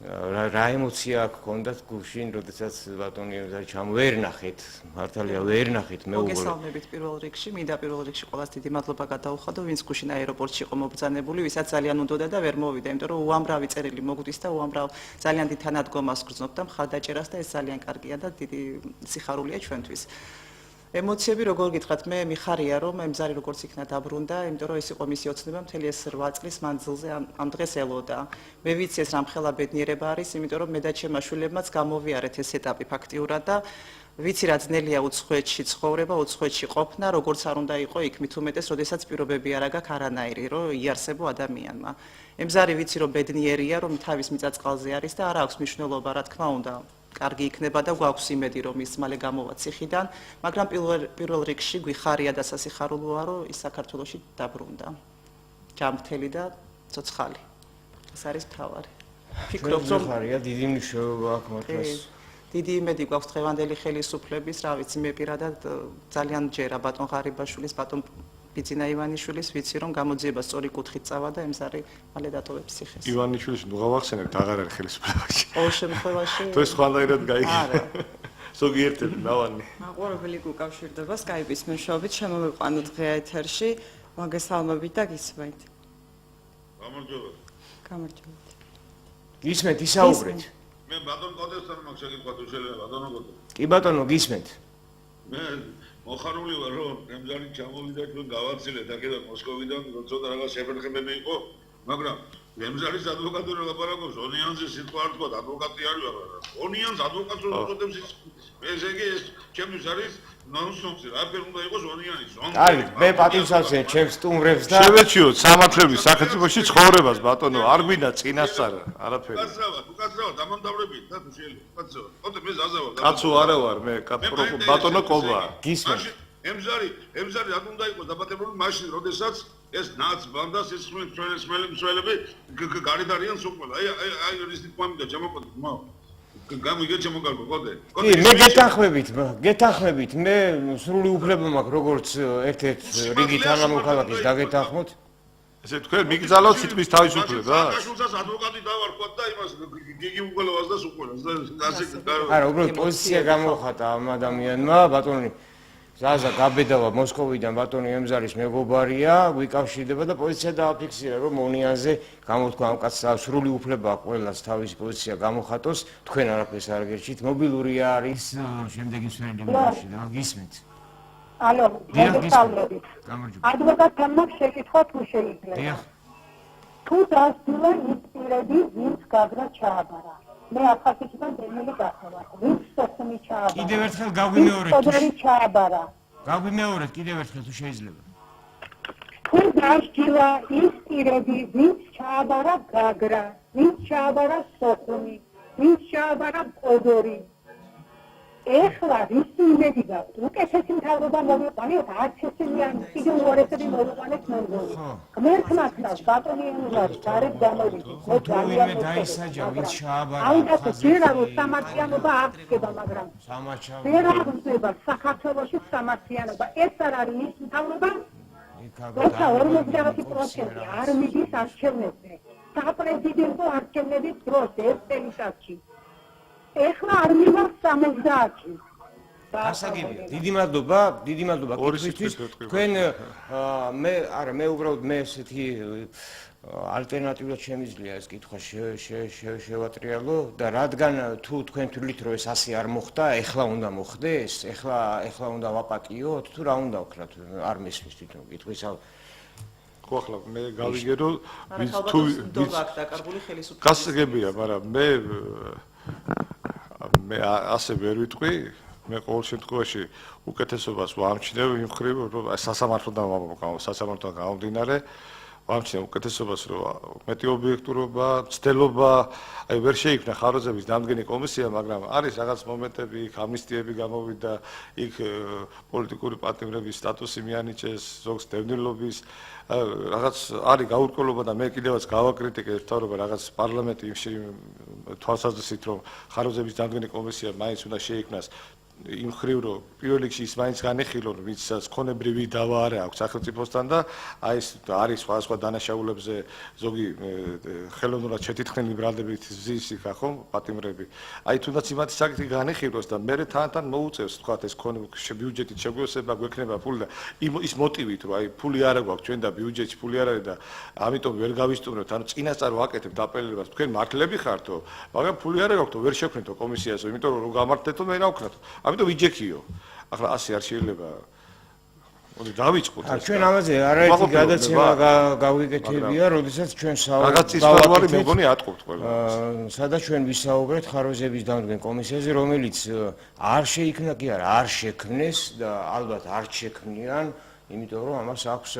რა ემოცია გქონდათ გულში, როდესაც ბატონი ვერ ნახეთ, მართალია ვერ ნახეთ მეუღლე. მოგესალმებით პირველ რიგში, მინდა პირველ რიგში ყველას დიდი მადლობა გადაუხადო, ვინც გუშინ აეროპორტში იყო მობრძანებული, ვისაც ძალიან უნდოდა და ვერ მოვიდა, იმიტომ რომ უამრავი წერილი მოგვდის და უამრავ ძალიან დიდ თანადგომას გრძნობ და მხარდაჭერას და ეს ძალიან კარგია და დიდი სიხარულია ჩვენთვის. ემოციები როგორ გითხრათ, მე მიხარია რომ ემზარი როგორც იქნა დაბრუნდა, იმიტომ რომ ეს იყო მისი ოცნება მთელი ეს 8 წლის მანძილზე ამ დღეს ელოდა. მე ვიცი ეს რამხელა ბედნიერება არის, იმიტომ რომ მე და ჩემმა შვილებმაც გამოვიარეთ ეს ეტაპი ფაქტიურად და ვიცი რა ძნელია უცხოეთში ცხოვრება, უცხოეთში ყოფნა, როგორც არ უნდა იყო იქ მით უმეტეს, როდესაც პირობები არ აქვს არანაირი, რომ იარსებო ადამიანმა. ემზარი ვიცი რომ ბედნიერია, რომ თავის მიწა-წყალზე არის და არ აქვს მნიშვნელობა, რა თქმა უნდა. კარგი იქნება და გვაქვს იმედი რომ ის მალე გამოვა ციხიდან, მაგრამ პირველ რიგში გვიხარია და სასიხარულოა რომ ის საქართველოში დაბრუნდა. ჯანმრთელი და ცოცხალი. ეს არის მთავარი. ფიქრობ რომ ხარია დიდი მნიშვნელობა აქვს მართლაც. დიდი იმედი გვაქვს დღევანდელი ხელისუფლების, რა ვიცი, მე პირადად ძალიან ჯერა ბატონ ღარიბაშვილის, ბატონ ბიძინა ივანიშვილის ვიცი რომ გამოძიება სწორი კუთხით წავა და ემზარი მალე დატოვებს ციხეს. ივანიშვილის ნუ გავახსენებთ აღარ არის ხელისუფლებაში. ყოველ შემთხვევაში თუ ეს სხვანაირად გაიგე. ზოგიერთი ნავანი. მაყურებელი გუკავშირდება Skype-ის მეშვეობით შემოვიყვანოთ დღე ეთერში. მოგესალმებით და გისმენთ. გამარჯობა. გამარჯობა. გისმენთ ისაუბრეთ. მე ბატონ კოდესთან მაქვს შეკითხვა თუ შეიძლება ბატონო კოდე. კი ბატონო გისმენთ. მე მოხარული ვარ რომ ემზარი ჩამოვიდა ჩვენ გავაცილეთ აქედან მოსკოვიდან როცა რაღაც შეფერხებები იყო მაგრამ ემზარის ადვოკატური ლაპარაკობს ონიანზე სიტყვა არ თქვა ადვოკატი არ ვარ ონიანს ადვოკატს უწოდებს ესე იგი ეს ჩემთვის არის ნონსენსი რაფერ უნდა იყოს ონიანის აი მე პატივსაცემ ჩემს სტუმრებს და შევეჩიოთ სამართლების სახელმწიფოში ცხოვრებას ბატონო არ გვინდა წინასწარ არაფერი უკაცრავად ამამდავრებით და თუ შეიძლება უკაცრავად ხოთე მე ზაზავარ კაცო არა ვარ მე ბატონო კობა გისმენთ ემზარი რა უნდა იყოს დაბატებული მაშინ როდესაც ეს ნაც ბანდას ეს მსვლელები გარეთ არიან სულ აი ის თქმა მინდა ჩამოყოთ გამიგე ჩამოგალბო კოდე კი მე გეთანხმებით მე სრული უფლება მაქვს როგორც ერთ-ერთ რიგი თანამოქალაქის დაგეთანხმოთ ესე თქვენ მიგზავნოთ სიტყვის თავისუფლება? სააკაშვილსაც ადვოკატი დავარქვათ და იმას გიგი უგელოვას და სუყვებას და ასე არა, უბრალოდ პოზიცია გამოხატა ამ ადამიანმა, ბატონი ზაზა გაბედავა მოსკოვიდან ბატონი ემზარის მეგობარია, გვიკავშირდება და პოლიცია დააფიქსირა, რომ მონიანზე გამოთქვა ამ კაცს სრული უფლება აქვს ყველას თავისი პოზიცია გამოხატოს, თქვენ არაფერს არ გერჩით, მობილური არის შემდეგი მსმენელი მიგაში და გისმენთ. ალო, მოგესალმებით. ადვოკატთან მაქვს შეკითხვა თუ შეიძლება. თუ დასწრა ის პირები, ვინც გაგრა ჩააბარა. მე აფხაზეთიდან დემილი გახევარ. ვინც სოხუმი ჩააბარა. კიდევ ერთხელ გაგვიმეორეთ. კოდორი ჩააბარა. გაგვიმეორეთ კიდევ ერთხელ თუ შეიძლება. თუ დასწრა ის პირები, ვინც ჩააბარა გაგრა, ვინც ჩააბარა სოხუმი, ვინც ჩააბარა კოდორი. ეხლა რის იმედი გაქვთ? უკეთესი მთავრობა მოვიყვანოთ, არც ესენიანი კიდევ უარესები მოვიყვანეთ მონღოლი. ღმერთმა ხსნას ბატონი ემზარი გარეთ გამოვიდეს. მე ძალიან დაისაჯა ვინც ჩააბარა. აუდატო ჯერა რომ სამართლიანობა აღწება, მაგრამ სამაჩავი. ვერ აღწება საქართველოში სამართლიანობა. ეს არ არის ის მთავრობა, როცა 50% არ მიდის არჩევნებზე. საპრეზიდენტო არჩევნების დროს ეს წელიწადში. ეხლა არ მივარ 70-ში. ასაგებია. დიდი მადლობა კითხვისთვის. თქვენ მე არა მე უბრალოდ მე ესეთი ალტერნატიულად შემიძლია ეს კითხვა შევატრიალო და რადგან თუ თქვენ თვლით რომ ეს ასე არ მოხდა, ეხლა უნდა მოხდეს, ეხლა უნდა ვაპატიოთ თუ რა უნდა ვქნათ, არ მესმის თვითონ კითხვის ხო ახლა მე გავიგერო თუ დოვა აქვს დაკარგული ხელისუფლება. გასაგებია, მაგრამ მე ასე ვერ ვიტყვი, მე ყოველ შემთხვევაში უკეთესობას ვამჩნევ იმ მხრივ, რომ სასამართლოდან გამომდინარე, ვამჩნევ უკეთესობას, რომ მეტი ობიექტურობა, მცდელობა, აი ვერ შეიქმნა ხაროძების დამდგენი კომისია, მაგრამ არის რაღაც მომენტები, იქ ამნისტიები გამოვიდა, იქ პოლიტიკური პატიმრების სტატუსი მიანიჭეს, ზოგს დევნილობის რაღაც არის გაურკვევლობა და მე კიდევაც გავაკრიტიკე ერთთავრობა რაღაც პარლამენტი თვალსაზრისით რომ ხაროძების დამდგენი კომისია მაინც უნდა შეიქმნას იმ მხრივ რომ პირველ რიგში ის მაინც განეხილონ ვისაც ქონებრივი დავა არა აქვს სახელმწიფოსთან და აი ეს არის სხვა დანაშაულებზე ზოგი ხელოვნურად შეთითხნილი ბრალდებით ზის იქა ხო პატიმრები აი თუნდაც იმათი საკითხი განეხილოს და მე თან მოუწევს თქვა ეს ბიუჯეტით შეგვიოსება გვექნება ფული და ის მოტივით რომ აი ფული არა გვაქვს ჩვენ და ბიუჯეტში ფული არ არის და ამიტომ ვერ გავისტუმრებთ ანუ წინასწარ ვაკეთებთ დაპელებას თქვენ მართლები ხართო მაგრამ ფული არა გვაქვთო ვერ შევქმნითო კომისიასო იმიტომ რომ გამართეთო მე რა ვქნათო ამიტომ ვიჯექიო. ახლა ასე არ შეიძლება. მოდი დავიწყოთ. ჩვენ ამაზე არაერთი გადაცემა გავიკეთებია, როდესაც ჩვენ რაღაც ისტორიული მე მგონი ატყობთ ყველა. სადაც ჩვენ ვისაუბრეთ ხაროძების დამდგენ კომისიაზე, რომელიც არ შეიქმნა კი არა, არ შექმნეს და ალბათ არ შექმნიან, იმიტომ რომ ამას აქვს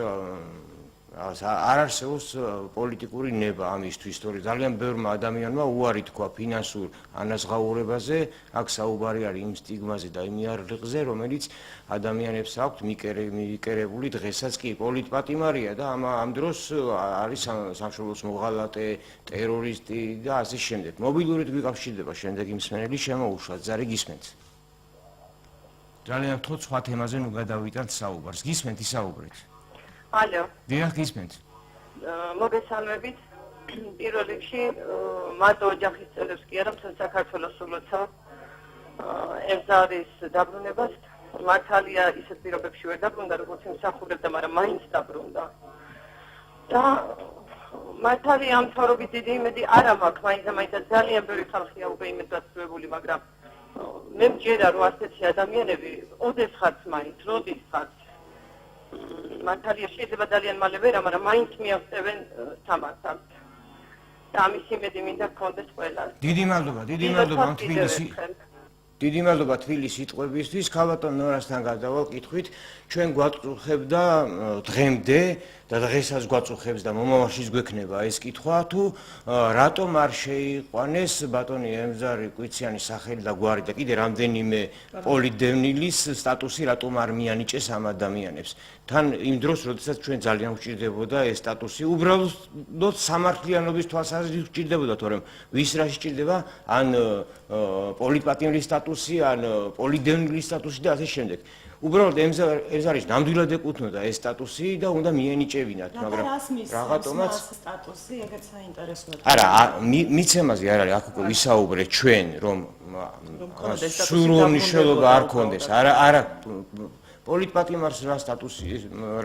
არ არსებობს პოლიტიკური ნება ამისთვის, თორე ძალიან ბევრმა ადამიანმა უარი თქვა ფინანსურ ანაზღაურებაზე, აქ საუბარი არის იმ სტიგმაზე და იმ იარაღზე, რომელიც ადამიანებს აქვთ მიკერებული დღესაც კი პოლიტპატიმარია და ამ დროს არის სამშობლოს მოღალატე, ტერორისტი და ასე შემდეგ. მობილურით გვიკავშირდება შემდეგი მსმენელი შემოუშვათ, ზარი გისმენთ. ძალიან თქო სხვა თემაზე ნუ გადავიტანთ საუბარს. გისმენთ ისაუბრეთ. ალო. დიახ, გისმენთ. მოგესალმებით. პირველ რიგში მარტო ოჯახის წევრებს კი არა, მთელ საქართველოს სულოცა ემზარის დაბრუნებას მართალია ისეთ პირობებში ვერ დაბრუნდა, როგორც იმსახურებდა, მაგრამ მაინც დაბრუნდა. და მართალია ამ თორობით დიდი იმედი არ მაქვს, მაინც ძალიან ბევრი ხალხია უკვე იმედდაცვებული, მაგრამ მე მჯერა რომ ასეთი ადამიანები ოდესღაც მაინც, როდესღაც მართალია შეიძლება ძალიან მალე ვერა, მაგრამ მაინც მიაღწევენ სამართალს. და ამის იმედი მინდა გქონდეს ყველას. დიდი მადლობა თბილის სიტყვებისთვის. ქალბატონ ნორასთან გადავალ კითხვით, ჩვენ გვაწუხებდა დღემდე და დღესაც გვაწუხებს და მომავალშიც გვექნება ეს კითხვა, თუ რატომ არ შეიყვანეს ბატონი ემზარი კვიციანის სახელი და გვარი და კიდე რამდენიმე პოლიტდევნილის სტატუსი რატომ არ მიანიჭეს ამ ადამიანებს. თან იმ დროს, როდესაც ჩვენ ძალიან გვჭირდებოდა ეს სტატუსი, უბრალოდ სამართლიანობის თვალსაზრისით გვჭირდებოდა, თორემ ვის რა სჭირდება, ან პოლიტპატიმრის სტატუსი, ან პოლიტდევნილის სტატუსი და ასე შემდეგ. უბრალოდ ეს არის ნამდვილად ეკუთვნოდა ეს სტატუსი და უნდა მიენიჭებინათ, მაგრამ რაღაცომაც სტატუსი ეგეც საინტერესოა. არა, მიცემაზე არ არის, აქ უკვე ვისაუბრეთ ჩვენ, რომ სრულ მნიშვნელობა არ ქონდეს. არა პოლიტპატიმარს რა სტატუსი,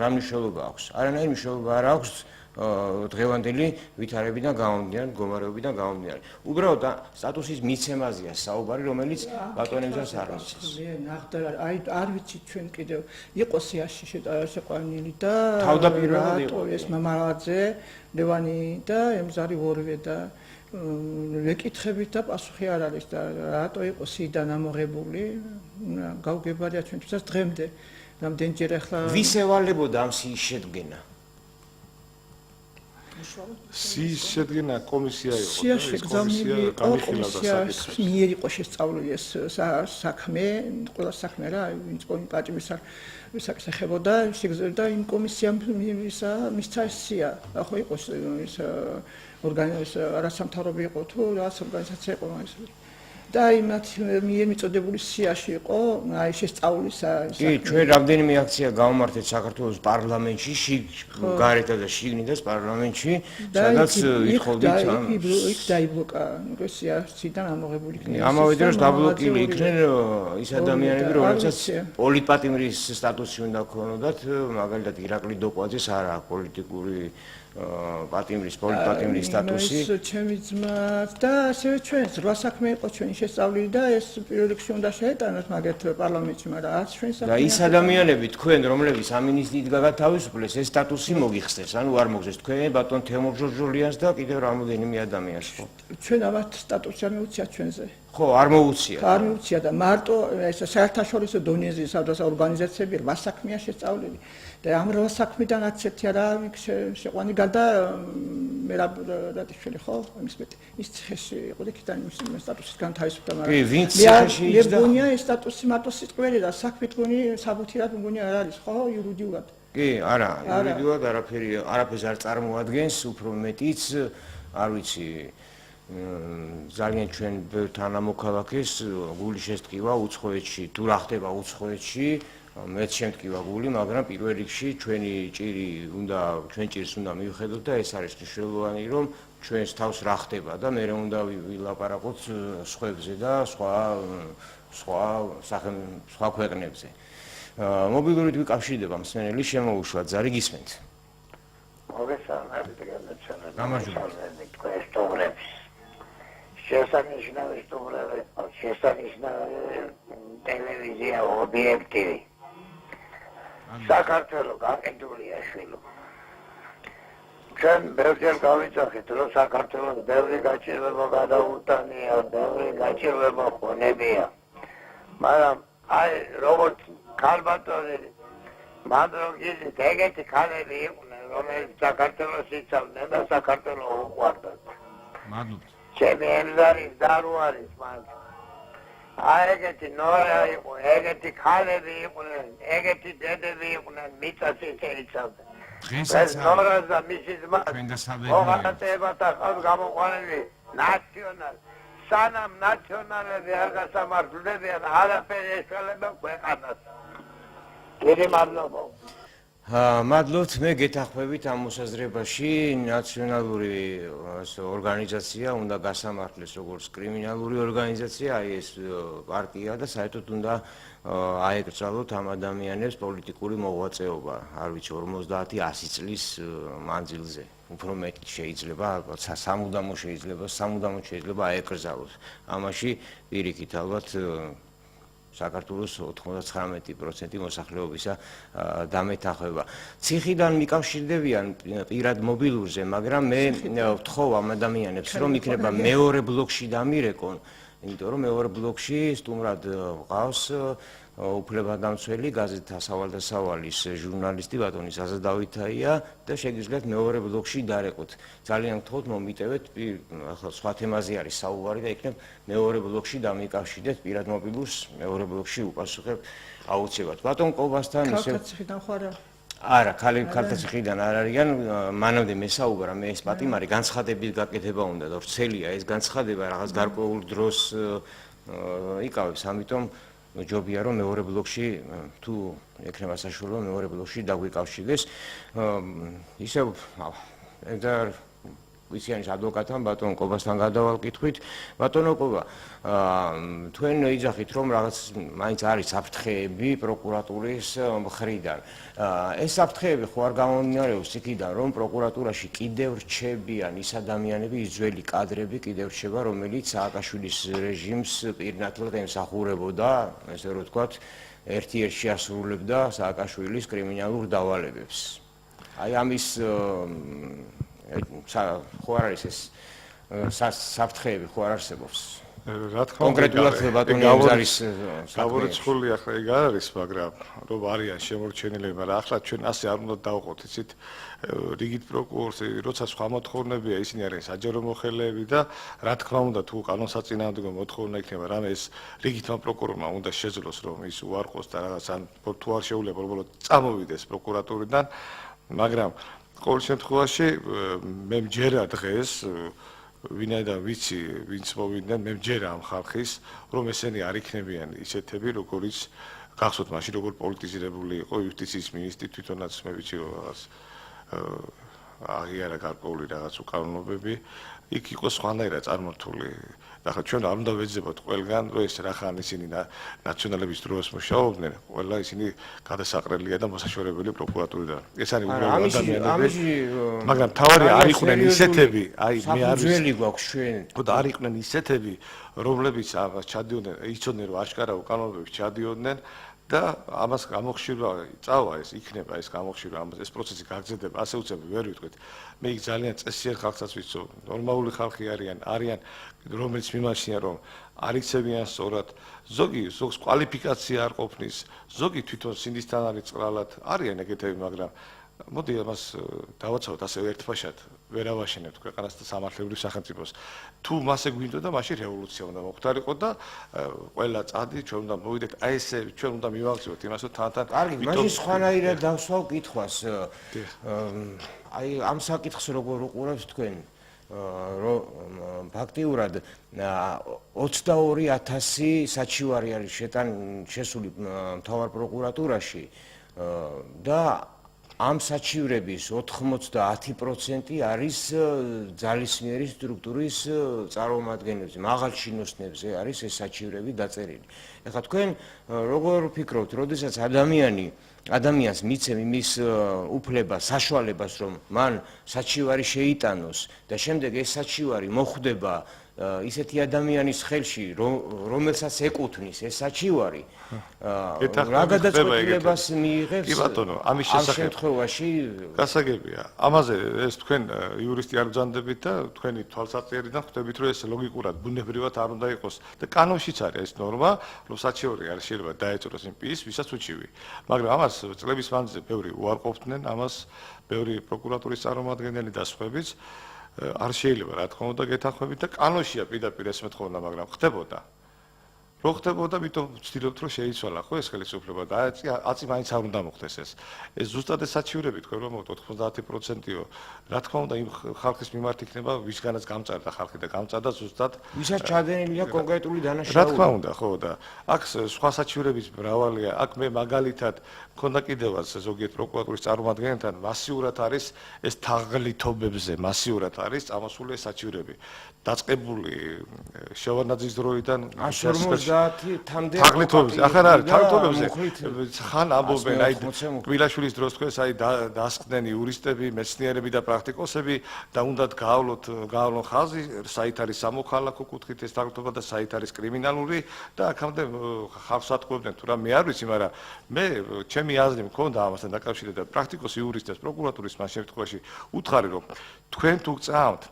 რა მნიშვნელობა აქვს? არანაირი მნიშვნელობა არ აქვს დღევანდელი ვითარებიდან გამომდინარე, მდგომარეობიდან გამომდინარე. უბრალოდ სტატუსის მიცემაზეა საუბარი, რომელიც ბატონებს არ მიცეს. აი არ ვიცი ჩვენ კიდევ იყო სიაში შეყვანილი და თავდაპირველად იყო ეს მამალაძე, ლევანი და ემზარი ორივე და ვეკითხებით და პასუხი არ არის და რატო იყო სიიდან ამოღებული, გავგებარია ჩვენთვისაც დღემდე. რამდენჯერ ახლა ვის ევალებოდა ამ სიის შედგენა? სიის შედგენა კომისია იყო. სია შეგზავნილი იყო კომისიას მიერ იყო შესწავლილი ეს საქმე, ყველა საქმე რა, ვინც პაჭიმის ვისაც ეხებოდა, შეგზავნა იმ კომისიამ მისცა სია. ახო იყო ეს ორგანიზაცია, არასამთავრობო იყო თუ რაღაც ორგანიზაცია იყო ეს. და იმათ მიერ მიწოდებული სიაში იყო, აი შესწავლის კი, ჩვენ რამდენიმე აქცია გავმართეთ საქართველოს პარლამენტში, გარეთ და შიგნით პარლამენტში, სადაც ვითხოვდით იქ დაიბლოკა სიიდან ამოღებული იქნება. ამავე დროს დაბლოკილი იქნენ ის ადამიანები, რომლებსაც პოლიტპატიმრის სტატუსი უნდა ქონოდათ, მაგალითად ირაკლი დოკვაძეს არ აქვს პოლიტიკური პატიმრის პოლიტპატიმრის სტატუსი. ჩემი ძმა და ასევე ჩვენს რვა საქმე იყო ჩვენი შესწავლილი და ეს პირველ რიგში უნდა შეეტანოთ მაგათ პარლამენტში, მაგრამ არც ჩვენ საქმე. და ის ადამიანები თქვენ, რომლებიც ამინისტიით გათავისუფლეს, ეს სტატუსი მოგიხსნეს, ანუ არ მოგზეს თქვენ ბატონ თემურ ჟორჟოლიანს და კიდევ რამოდენიმე ადამიანს ხო? ჩვენ ამათ სტატუსი არ მიუცია ჩვენზე. ხო, არ მოუცია. არ მიუცია და მარტო ეს საერთაშორისო დონეზე სადაც ორგანიზაციები რვა საქმეა შესწავლილი. და ამ რვა საქმიდან არც ერთი არა შეყვანი გარდა მერაბრატიშვილი ხო? იმის მეტი. ის ციხეში იყო და იქიდან იმის სტატუსის განთავისუფლდა, მაგრამ კი, ვინც ციხეში იჯდა? მეგონია ეს სტატუსი მარტო სიტყველი და საქმით მგონი საბუთირად მგონი არ არის ხო? იურიდიულად. კი, არა, იურიდიულად არაფერს არ წარმოადგენს, უფრო მეტიც, არ ვიცი, ძალიან ჩვენ ბევრ თანამოქალაქეს გული შესტკივა უცხოეთში, თუ რა ხდება უცხოეთში, მეც შემტკივა გული, მაგრამ პირველ რიგში ჩვენ ჭირს უნდა მივხედოთ და ეს არის მნიშვნელოვანი, რომ ჩვენს თავს რა ხდება და მე უნდა ვილაპარაკოთ სხვებზე და სხვა ქვეყნებზე. მობილურით ვიკავშირდება მსმენელი, შემოუშვა ძარი, გისმენთ. მოგესალმებით, განაცხადეთ. გამარჯობა. შესანიშნავი ტელევიზია ობიექტივი. საქართველოს გაყიდულია შვილო. ჩვენ ბევრჯერ გავიძახით, რომ საქართველოს ბევრი გაჭირვება გადაუტანია, ბევრი გაჭირვება ხონებია. მაგრამ აი როგორც ქალბატონი მანდროგიზით ეგეთი ქალები იყვნენ, რომელიც საქართველოს იცავდნენ და საქართველოს უყვარდათ. მადლობთ. ჩემი ემზარის და რო არის მან. აი ეგეთი ნორა იყო, ეგეთი ქალები იყვნენ, ეგეთი დედები იყვნენ, მიწას იცავდნენ. ეს ნორას და მისი ძმა მოღალატეებად ახალ გამოყვანილი ნაციონალ სანამ ნაციონალები არ გასამართლებიან არაფერი ეშველება ქვეყანას. დიდი მადლობა. მადლობთ, მე გეთანხმებით ამ მოსაზრებაში, ნაციონალური ორგანიზაცია უნდა გასამართლეს როგორც კრიმინალური ორგანიზაცია, აი ეს პარტია და საერთოდ უნდა აეკრძალოთ ამ ადამიანებს პოლიტიკური მოღვაწეობა, არ ვიცი 50-100 წლის მანძილზე. უფრო მეტი შეიძლება, ალბათ სამუდამოდ შეიძლება აეკრძალოს. ამაში პირიქით ალბათ საქართველოს 99% მოსახლეობისა დამეთანხმება. ციხიდან მიკავშირდებიან პირად მობილურზე, მაგრამ მე ვთხოვ ამ ადამიანებს, რომ იქნება მეორე ბლოკში დამირეკონ, იმიტომ რომ მეორე ბლოკში სტუმრად ყავს უფლებადამცველი გაზეთ სავალ-დასავალის ჟურნალისტი ბატონი ზაზა დავითაია და შეგიძლიათ მეორე ბლოკში დარეკოთ. ძალიან გთხოვთ მომიტევეთ, ახლა სხვა თემაზე არის საუბარი და იქნებ მეორე ბლოკში დამიკავშირდეთ პირად მობილურს, მეორე ბლოკში უპასუხებთ აუცილებლად. ბატონ კობასთან ისე ქალთაციხიდან ხო არა? არა, ქალთაციხიდან არ არიან, მანამდე მესაუბრა, მე ეს პატიმარი განცხადების გაკეთება უნდა და ვრცელია ეს განცხადება რაღაც გარკვეულ დროს იკავებს, ამიტომ ჯობია რომ მეორე ბლოკში თუ ექნება საშუალება მეორე ბლოკში დაგვიკავშირდეს ისევ და ვიციანის ადვოკატთან ბატონ კობასთან გადავალ კითხვით ბატონო კობა თქვენ იძახით რომ რაღაც მაინც არის საფრთხეები პროკურატურის მხრიდან ეს საფრთხეები ხო არ გამომდინარეობს იქიდან რომ პროკურატურაში კიდევ რჩებიან ის ადამიანები ის ძველი კადრები კიდევ რჩება რომელიც სააკაშვილის რეჟიმს პირნათლად ემსახურებოდა ესე რომ ვთქვათ ერთ-ერთში ასრულებდა სააკაშვილის კრიმინალურ დავალებებს აი ამის ხო არ არის ეს საფრთხეები ხო არ არსებობს რა თქმა უნდა კონკრეტულად ბატონი ამზარის გაბორიცხული ახლა ეგ არ არის მაგრამ რომ არიან შემორჩენილები მაგრამ ახლა ჩვენ ასე არ უნდა დავყოთ იცით რიგით პროკურორს როცა სხვა მოთხოვნებია ისინი არიან საჯარო მოხელეები და რა თქმა უნდა თუ კანონსაწინააღმდეგო მოთხოვნა იქნება რამე ეს რიგითმა პროკურორმა უნდა შეძლოს რომ ის უარყოს და რაღაც ან თუ არ შეუძლია უბრალოდ წამოვიდეს პროკურატურიდან მაგრამ ყოველ შემთხვევაში მე მჯერა დღეს ვინაიდან ვიცი ვინც მოვიდნენ მე მჯერა ამ ხალხის რომ ესენი არ იქნებიან ისეთები როგორიც გახსოვთ მაშინ როგორ პოლიტიზირებული იყო იუსტიციის მინისტრი თვითონაც მე ვიცი რომ რაღაც აღიარა გარკვეული რაღაც უკანონობები იქ იყო სხვანაირად წარმართული ახლა ჩვენ არ უნდა ვეძებოთ ყველგან რომ ეს რახან ისინი ნაციონალების დროს მუშაობდნენ ყველა ისინი გადასაყრელია და მოსაშორებელი პროკურატურიდან ეს არის უბრალოდ ადამიანები მაგრამ თავარი არ იყვნენ ისეთები აი მე არ ძველი გვაქვს ჩვენ ხო და არ იყვნენ ისეთები რომლებიც ამას ჩადიოდნენ იცოდნენ რომ აშკარა უკანონობებში ჩადიოდნენ და ამას გამოხშირვა წავა ეს იქნება ეს გამოხშირვა ამას ეს პროცესი გაგრძელდება ასე უცებ ვერ ვიტყვით მე იქ ძალიან წესიერ ხალხსაც ვიცო ნორმალური ხალხი არიან რომელიც მიმაჩნია რომ არ იცებიან სწორად ზოგს კვალიფიკაცია არ ყოფნის ზოგი თვითონ სინდისთან არის წყრალად არიან ეგეთები მაგრამ მოდი ამას დავაცავოთ ასე ერთფაშად ვერ ავაშენებთ ქვეყანას და სამართლებრივ სახელმწიფოს თუ მასე გვინდა და მაშინ რევოლუცია უნდა მოხდარიყო და ყველა წადი ჩვენ უნდა მოვიდეთ აი ესე ჩვენ უნდა მივაღწიოთ იმას რომ თან კარგი მაშინ სხვანაირად დავსვავ კითხვას აი ამ საკითხს როგორ უყურებთ თქვენ რომ ფაქტიურად 22000 საჩივარი არის შესული მთავარ პროკურატურაში და ამ საჩივრების 90% არის ძალისმიერი სტრუქტურის წარმომადგენლებზე, მაღალ შინოსნებზე არის ეს საჩივრები დაწერილი. ეხლა თქვენ როგორ ვფიქრობთ, როდესაც ადამიანს მიცემ იმის უფლებას, საშუალებას, რომ მან საჩივარი შეიტანოს და შემდეგ ეს საჩივარი მოხვდება ისეთი ადამიანის ხელში, რომელსაც ეკუთვნის ეს საჩივარი, რა გადაწყვეტილებას მიიღებს? კი ბატონო, ამის შემთხვევაში გასაგებია. ამაზე ეს თქვენ იურისტი არ ბრძანდებით და თქვენი თვალსაჩინოებიდან ხვდებით, რომ ეს ლოგიკურად, ბუნებრივად არ უნდა იყოს და კანონშიც არის ეს ნორმა, რომ საჩივარი არ შეიძლება დაეწუროს იმ პირს, ვისაც უჩივი. მაგრამ ამას წლების მანძილზე ბევრი უარყოფდნენ, ამას ბევრი პროკურატურის წარმომადგენელი და სხვაებიც არ შეიძლება რა თქმა უნდა გეთანხმებით და კანონშია პირდაპირ ეს მოთხოვნა, მაგრამ ხდებოდა. რო ხდებოდა, მიტომ ვცდილობთ რომ შეიცვალა ხო ეს ხელისუფლება და აწი მაინც არ უნდა მოხდეს ეს. ეს ზუსტად ეს საჩივრები თქვენ რომ 90%-ო. რა თქმა უნდა იმ ხალხის მიმართ იქნება, ვისგანაც გამწარდა ხალხი და გამწარდა ზუსტად ვისაც ჩადენილია კონკრეტული დანაშაული. რა თქმა უნდა, ხო და აქ სხვა საჩივრების მრავალია. აქ მე მაგალითად მქონდა კიდევაც ზოგიერთ პროკურატურის წარმომადგენელთან მასიურად არის ეს თაღლითობებზე, მასიურად არის წამოსული ეს საჩივრები. დაწყებული შევარდნაძის დროიდან 50-მდე თაღლითობებზე, ახლა არის თაღლითობებზე. ხან ამბობენ აი კვილაშვილის დროს თქვენ აი დასხდნენ იურისტები, მეცნიერები და პრაქტიკოსები და უნდათ გაავლონ ხაზი, საით არის სამოქალაქო კუთხით ეს თაღლითობა და საით არის კრიმინალური და აქამდე ხალხს ატყუებდნენ თუ რა მე არ ვიცი, მაგრამ მე ჩემი აზრი მქონდა ამასთან დაკავშირებით და პრაქტიკოსი იურისტებს პროკურატურის მას შემთხვევაში უთხარი რომ თქვენ თუ გწამთ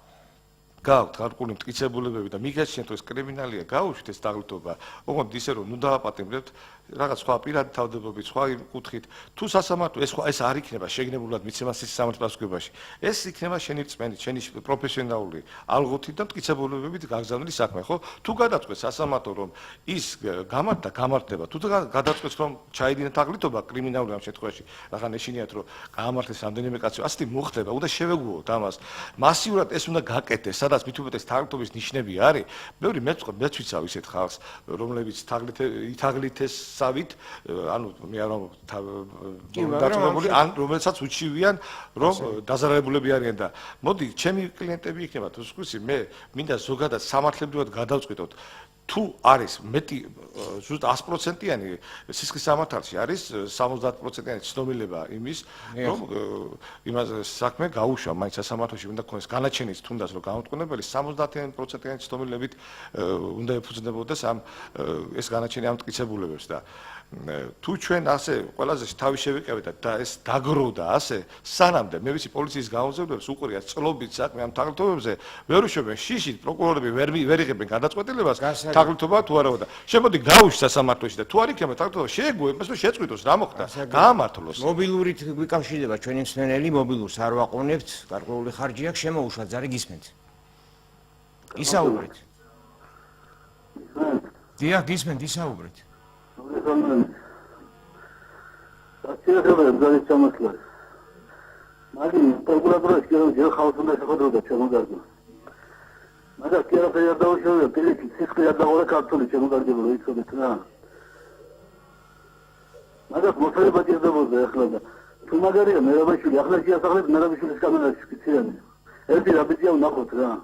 გაქვთ გარკვეული მტკიცებულებები და მიგაჩნიათ რომ ეს კრიმინალია გაუშვით ეს თაღლითობა, ოღონდ ისე რომ ნუ დააპატიმრებთ რაღაც სხვა პირადი თავდებობით, სხვა კუთხით, თუ სასამართლო ეს არ იქნება შეგნებულად მიცემას სამართლის პასუხისმგებლობაში. ეს იქნება შენი რწმენით, შენი პროფესიონალური ალღოთით და მტკიცებულებებით გაგზავნილი საქმე, ხო? თუ გადაწყვეტს სასამართლო რომ ის გამართდება, თუ გადაწყვეტს რომ ჩაიდინა თაღლითობა კრიმინალური ამ შემთხვევაში, რახან ეშინიათ რომ გაამართლეს რამდენიმე კაცი, ასეთი მოხდება, უნდა შევეგუოთ ამას. მასიურად ეს უნდა გაკეთდეს, სადაც მით უმეტეს თაღლითობის ნიშნები არის. ბევრი მეც ვიცავ ისეთ ხალხს, რომლებიც თაღლითესავით, ანუ მე არ დაწუნებული, ან რომელსაც უჩივიან, რომ დაზარალებულები არიან და მოდი, ჩემი კლიენტები იქნება თუ სხვისი, მე მინდა ზოგადად სამართლებრივად გადავწყვიტოთ თუ არის მეტი ზუსტ 100%-იანი სისხლის სამართალში არის 70%-იანი ცნობილება იმის რომ იმას საქმე გაუშვა მაინც სასამართლოში უნდა ქონდეს განაჩენის თუნდაც რომ გამოწყობებელი 70%-იანი ცნობილებით უნდა ეფუძნებოდეს ამ ეს განაჩენი ამ მტკიცებულებებს და თუ ჩვენ ასე ყველაზე თავი შევიკევეთ და ეს დაგროვდა ასე სანამდე მე ვიცი პოლიციის გამოძიებებს უყურია წლობით საქმე ამ თაღლითობებზე ვერ უშვებენ შიშით პროკურორები ვერ იღებენ გადაწყვეტილებას თაღლითობა თუ არა და შემოდი გავუშვ სასამართლოში და თუ არ იქნება თაღლითობა შეეგუო იმას რომ შეწყვიტოს რა მოხდა გაამართლოს მობილურით გვიკავშირდება ჩვენი მსმენელი მობილურს არ ვაყუნებთ გარკვეული ხარჯი აქვს შემოუშვა ზარი გისმენთ ისაუბრეთ დიახ გისმენთ ისაუბრეთ Magari procuratore che io ho fatto una cosa che non guardo. Ma da che era per da uscire per il sistema da ora cattolico non guardo lo dico che tra. Ma da come fare per da voce akhlada. Tu magari me la bashi akhlada ya sagrad me la bashi kamera skitsiyani. Elbi rabitiya una khotra.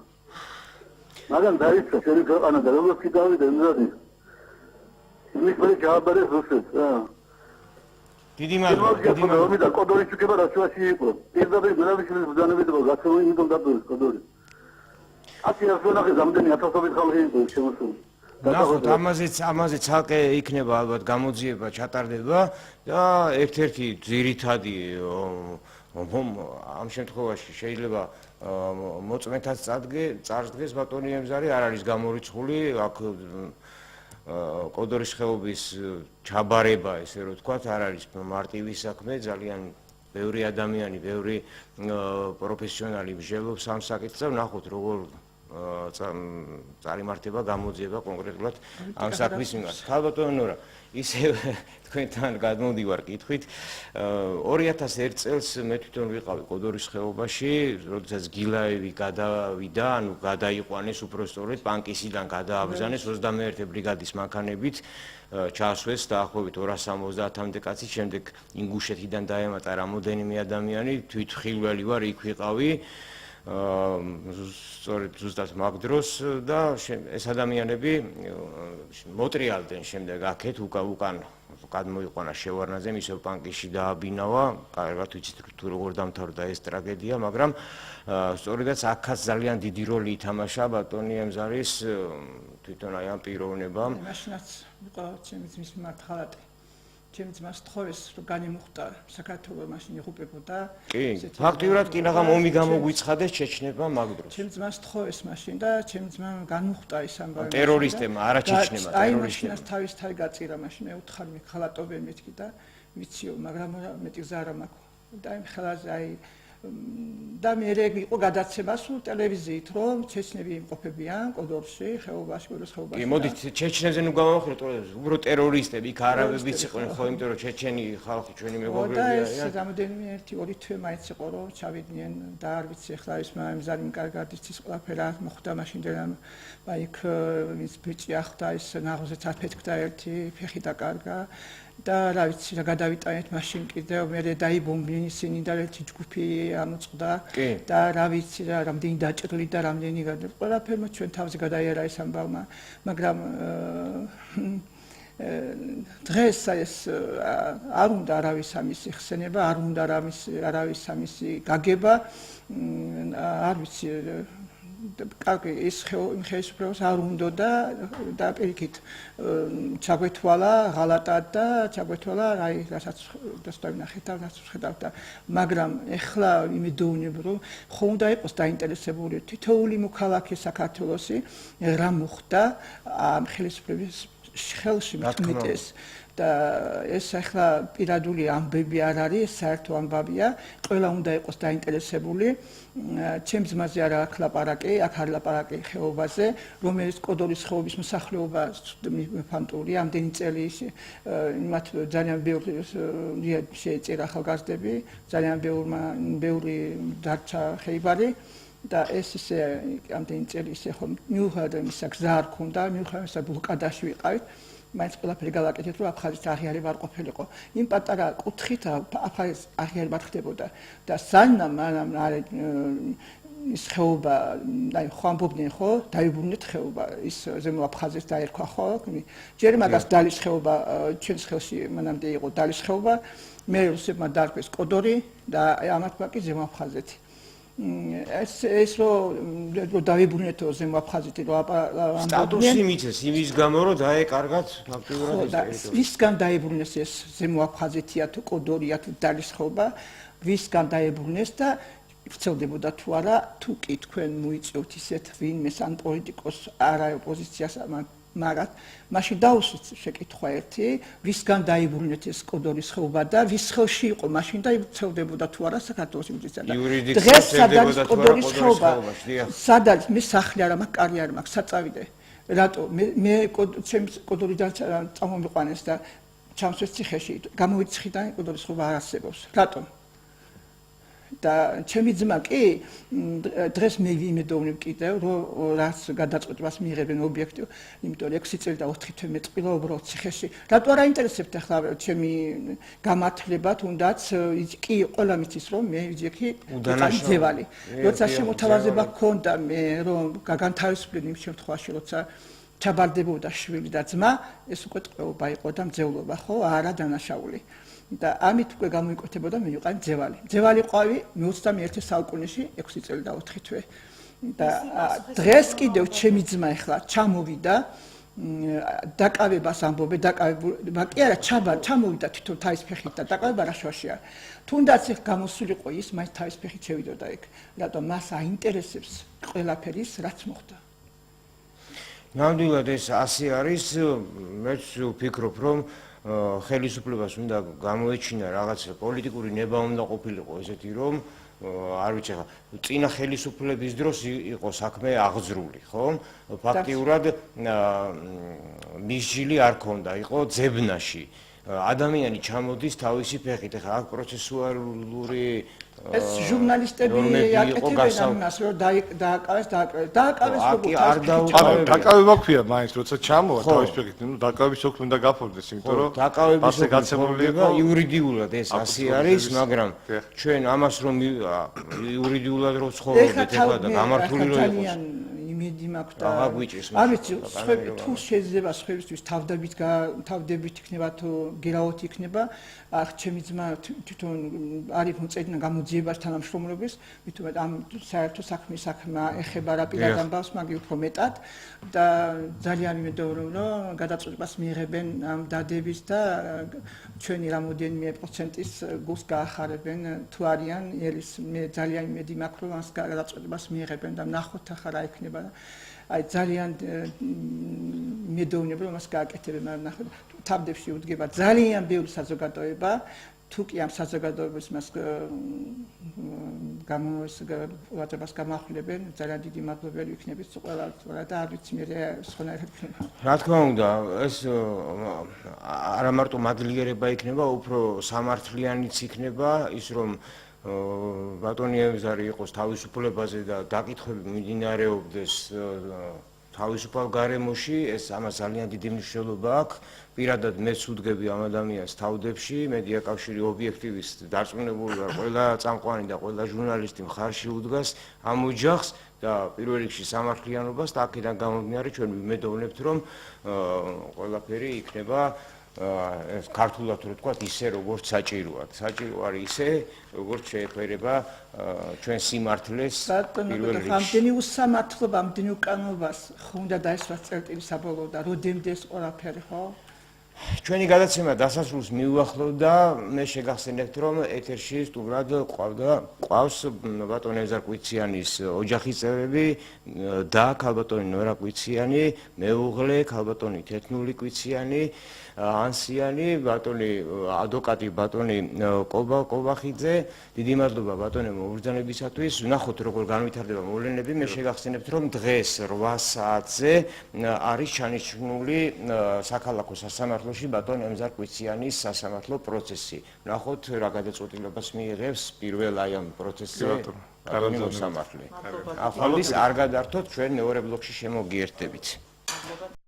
Magari da ist sheri ana da lo kitabi da nadi. Ini pare jawab bare ruse. დიდი მადლობა. მე და კოდორი ჩუქება რა შუაში იყო. პირდაპირ გულავიშვილის ბრძანებით იყო გასული იმიტომ დაბოს კოდორი. ათი ასონახე ზამდენი 1000-ობით ხალხი იყო შემოსული. ნახოთ ამაზე ცალკე იქნება ალბათ გამოძიება ჩატარდება და ერთ-ერთი ძირითადი ამ შემთხვევაში შეიძლება მოწმეთაც წარდგეს ბატონი ემზარი არ არის გამორიცხული აქ კოდორის ხეობის ჩაბარება ესე რომ თქვა არ არის მარტივი საქმე ძალიან ბევრი ადამიანი ბევრი პროფესიონალი მსჯელობს ამ საკითხზე ნახოთ როგორ წარიმართება გამოძიება კონკრეტულად ამ საქმის მიმართ ხალბატონო ნორა ისე თქვენთან გადმოვდივარ კითხვით 2001 წელს მე თვითონ ვიყავი კოდორის ხეობაში როდესაც გილაევი გადავიდა ანუ გადაიყვანეს უბრალოდ პანკისიდან გადააბრძანეს 21 ბრიგადის მანქანებით ჩაასვეს დაახლოებით 270-მდე კაცი შემდეგ ინგუშეთიდან დაემატა რამოდენიმე ადამიანი თვითხილველი ვარ იქ ვიყავი სწორედ ზუსტად მაგ დროს და ეს ადამიანები მოტრიალდნენ შემდეგ აქეთ უკან გადმოიყვანა შევარნაძე ისევ პანკისში დააბინავა კარგად ვიცით თუ როგორ დამთავრდა ეს ტრაგედია მაგრამ სწორედაც აქაც ძალიან დიდი როლი ითამაშა ბატონი ემზარის თვითონ აი ამ პიროვნებამ მაშინაც იყო ჩემი ძმის მიმართ ხალატი ჩემ ძმას თხოვეს რომ განიმუხტა საქართველოს მაშინ იღუპებოდა კი ფაქტიურად კი რაღაც ომი გამოგვიცხადეს ჩეჩნებმა მაგ დროს ჩემ ძმას თხოვეს მაშინ და ჩემ ძმამ განმუხტა ის ამბავი ტერორისტებმა არა ჩეჩნებმა ტერორისტებმა თავის თავი გაწირა მაშინ მე უთხარ მე ხალატობენ მეთქი და ვიციო მაგრამ მეტი გზა არ მაქვს და იმ ხელაზე აი და მე იყო გადაცემა სულ ტელევიზიით რომ ჩეჩნები იმყოფებიან კოდორში ხეობაში კოდორის ხეობაში კი მოდით ჩეჩნებზე ნუ გავამახვილოთ უბრალოდ ტერორისტები იქ არაბებიც იყვნენ ხო იმიტომ რომ ჩეჩენი ხალხი ჩვენი მეგობრებია და ეს რამოდენიმე 1-2 თვე მაინც იყო რომ ჩავიდნენ და არ ვიცი ახლა ის მზარი კარგად იცის ყველაფერი მოხდა მაშინდელი აი იქ ის ბიჭი ახდა ის ნაღოზეც აფეთქდა ერთი ფეხი დაკარგა და რა ვიცი რა გადავიტანეთ მაშინ კიდევ მე დაიბომბინი ისინი და ერთი ჯგუფი ამოწყდა და რა ვიცი რა რამდენი დაჭრილი და რამდენი ყველაფერმა ჩვენ თავზე გადაიარა ეს ამბავმა მაგრამ დღეს ეს არ უნდა არავის ამისი ხსენება არ უნდა არავის ამისი გაგება არ ვიცი კარგი ის ხელისუფლებას არ უნდა და პირიქით ჩაგვეთვალა ღალატად და ჩაგვეთვალა აი რასაც დასტავინახეთ და რაც ვხედავთ და მაგრამ ეხლა იმედოვნებ რომ ხომ უნდა იყოს დაინტერესებული თითოეული მოქალაქე საქართველოსი რა მოხდა ამ ხელისუფლების ხელში მეტყველეს და ეს ახლა პირადული ამბები არ არის, საერთო ამბავია, ყველა უნდა იყოს დაინტერესებული. ჩემს ძმაზე არა აქ ლაპარაკი, აქ არ ლაპარაკი ხეობაზე, რომელიც კოდორის ხეობის მოსახლეობა ფანტურია, ამდენი წელი მათ ძალიან ბევრი შეეწირა ახალგაზრდები, ძალიან ბევრი დარჩა ხეიბარი და ეს ისე ამდენი წელი ისე ხომ მიუხედავად იმისა გზა არ ქონდა, მიუხედავად იმისა ბლოკადაში ვიყავით, მაინც ყველაფერი გავაკეთეთ, რომ აფხაზის აღიარება არ ყოფილიყო. იმ პატარა კუთხით აფხაზის აღიარება ხდებოდა და სანამ ის ხეობა, აი ხო ამბობდნენ ხო, დაიბრუნეთ ხეობა, ის ზემო აფხაზის დაერქვა ხო, ჯერ მაგას დალის ხეობა, ჩვენს ხელში მანამდე იყო დალის ხეობა, მე რუსებმა დაარქვეს კოდორი და ამათმა კი ზემო აფხაზეთი. ეს რომ დავიბრუნეთო ზემო აფხაზეთი რომ სტატუსი მიცეს იმის გამო რომ დაეკარგათ ფაქტობრივად ეს ტერიტორია. ვისგან დაიბრუნეს ეს ზემო აფხაზეთია თუ კოდორია თუ დალის ხეობა, ვისგან დაიბრუნეს და ვრცელდებოდა თუ არა, თუ კი თქვენ მოიწევთ ისეთ ვინმეს ან პოლიტიკოს არა ოპოზიციას მაგრამ მაშინ დაუსვით შეკითხვა ერთი, ვისგან დაიბრუნეთ ეს კოდორის ხეობა და ვის ხელში იყო მაშინ და იცავდებოდა თუ არა საქართველოს იმდრისა და დღეს სადაც კოდორის ხეობა, სადაც მე სახლი არ მაქვს, კარი არ მაქვს, საწავიდე. რატო მე ჩემს კოდორიდან წამომიყვანეს და ჩამსვეს ციხეში, გამოვიცხიდან კოდორის ხეობა არ არსებობს. რატომ? და ჩემი ძმა კი დღეს მე ვიმედოვნებ კიდევ რომ რაც გადაწყვეტას მიიღებენ ობიექტივ, იმიტომ რომ 6 წელი და 4 თვე მეწყვილა უბრალოდ ციხეში. რატო არ აინტერესებთ ახლა ჩემი გამართლება, თუნდაც კი ყველა მიცის რომ მე ვიძიე ძევალი. როცა შემოთავაზება ჰქონდა მე რომ გაგანთავისუფლდნენ იმ შემთხვევაში, როცა ჩაბარდებოდა შვილი და ძმა, ეს უკვე ტყვეობა იყო და მძევლობა ხო, არა დანაშაული. და ამით უკვე გამოიკვეთებოდა მე ვიყავი ძევალი. ძევალი ყვავი მე 21 საუკუნეში 6 წელი და 4 თვე. და დღეს კიდევ ჩემი ძმა ახლა ჩამოვიდა დაკავებას ამბობენ, დაკავება კი არა, ჩამოვიდა თვითონ თავის ფეხით და დაკავება რა შუაშია. თუნდაც ეს გამოსულიყო ის, მაინც თავის ფეხით შევიდოდა იქ. რატომ მას აინტერესებს ყველაფერი ის, რაც მოხდა. ნამდვილად ეს ასე არის, მეც ვფიქრობ, რომ ხელისუფლებას უნდა გამოეჩინა რაღაც პოლიტიკური ნება უნდა ყოფილიყო ესეთი რომ არ ვიცი ხა წინა ხელისუფლების დროს იყო საქმე აღძრული ხო ფაქტიურად მისჯილი არ ქონდა იყო ძებნაში ადამიანი ჩამოდის თავისი ფეხით ხა აქ პროცესუალური ეს ჟურნალისტები აკეთებენ ამას რომ დააკავეს დაკავება ქვია მაინც როცა ჩამოვა თავის ფეხით ნუ დაკავების ოქმე უნდა გაფორმდეს იმიტომ რომ დაკავების გაცემული იყო იურიდიულად ეს ასე არის მაგრამ ჩვენ ამას რომ იურიდიულად რო ცხოვრობთ ეხლა და გამართული რო იყოს იმედი მაქვს და არ ვიცი თუ შეიძლება სხვებისთვის თავდებით იქნება თუ გერაოთი იქნება ახ ჩემი ძმა თვითონ არის მოწედინა გამოძიებას თანამშრომლობის მithumet ამ საერთო საქმე ეხება რა პირად ამბავს მაგ უფრო მეტად და ძალიან იმედოვნებ რომ გადაწყვეტას მიიღებენ ამ დადების და ჩვენი რამოდენიმე პროცენტის გულს გაახარებენ თუ არიან ელის მე ძალიან იმედი მაქვს რომ ამ გადაწყვეტას მიიღებენ და ნახოთ ახლა რა იქნება აი ძალიან იმედოვნებ რომ მას გააკეთებენ მაგრამ ნახოთ თავდებში უდგება ძალიან ბევრი საზოგადოება თუ კი ამ საზოგადოების მას გამოსაგებას გამახვილებენ ძალიან დიდი მადლობელი ვიქნებით ყველა და არ ვიცი მე სხვანაირად იქნება რა თქმა უნდა ეს არა მარტო მადლიერება იქნება უფრო სამართლიანიც იქნება ის რომ ბატონი ემზარი იყოს თავისუფლებაზე და დაკითხვები მიმდინარეობდეს თავისუფალ გარემოში ეს ამას ძალიან დიდი მნიშვნელობა აქვს პირადად მეც ვუდგები ამ ადამიანს თავდებში მედია კავშირი ობიექტივის დარწმუნებული ვარ ყველა წამყვანი და ყველა ჟურნალისტი მხარში უდგას ამ ოჯახს და პირველ რიგში სამართლიანობას და აქედან გამომდინარე ჩვენ ვიმედოვნებთ რომ ყველაფერი იქნება ეს ქართულად რო თქვა ისე როგორც საჭიროა. საჭირო არის ისე, როგორც შეეფერება ჩვენ სიმართლეს პირველ რიგში. ამდენი უსამართლობა, ამდენი უკანონობას ხუნდა დაესვა წერტილი საბოლოო და როდემდე ეს ყველაფერი ხო? ჩვენი გადაცემა დასასრულს მიუახლოვდა, მე შეგახსენებთ, რომ ეთერში სტუმრად ყავს ბატონ ეზარ კვიციანის ოჯახის წევრები და ქალბატონი ნორა კვიციანი, მეუღლე ქალბატონი თეთნული კვიციანი, ანსიანი, ბატონი ადვოკატი ბატონი კობახიძე. დიდი მადლობა ბატონო მობრძანებისათვის. ვნახოთ როგორ განვითარდება მოვლენები. მე შეგახსენებთ, რომ დღეს 8 საათზე არის ჩანიშნული საქალაქო სასამართლოში ბატონ ემზარ კვიციანის სასამართლო პროცესი. ვნახოთ რა გადაწყვეტილებას მიიღებს პირველ აი ამ პროცესზე ბატონი მოსამართლე. ახალის არ გადართოთ, ჩვენ მეორე ბლოკში შემოგიერთდებით.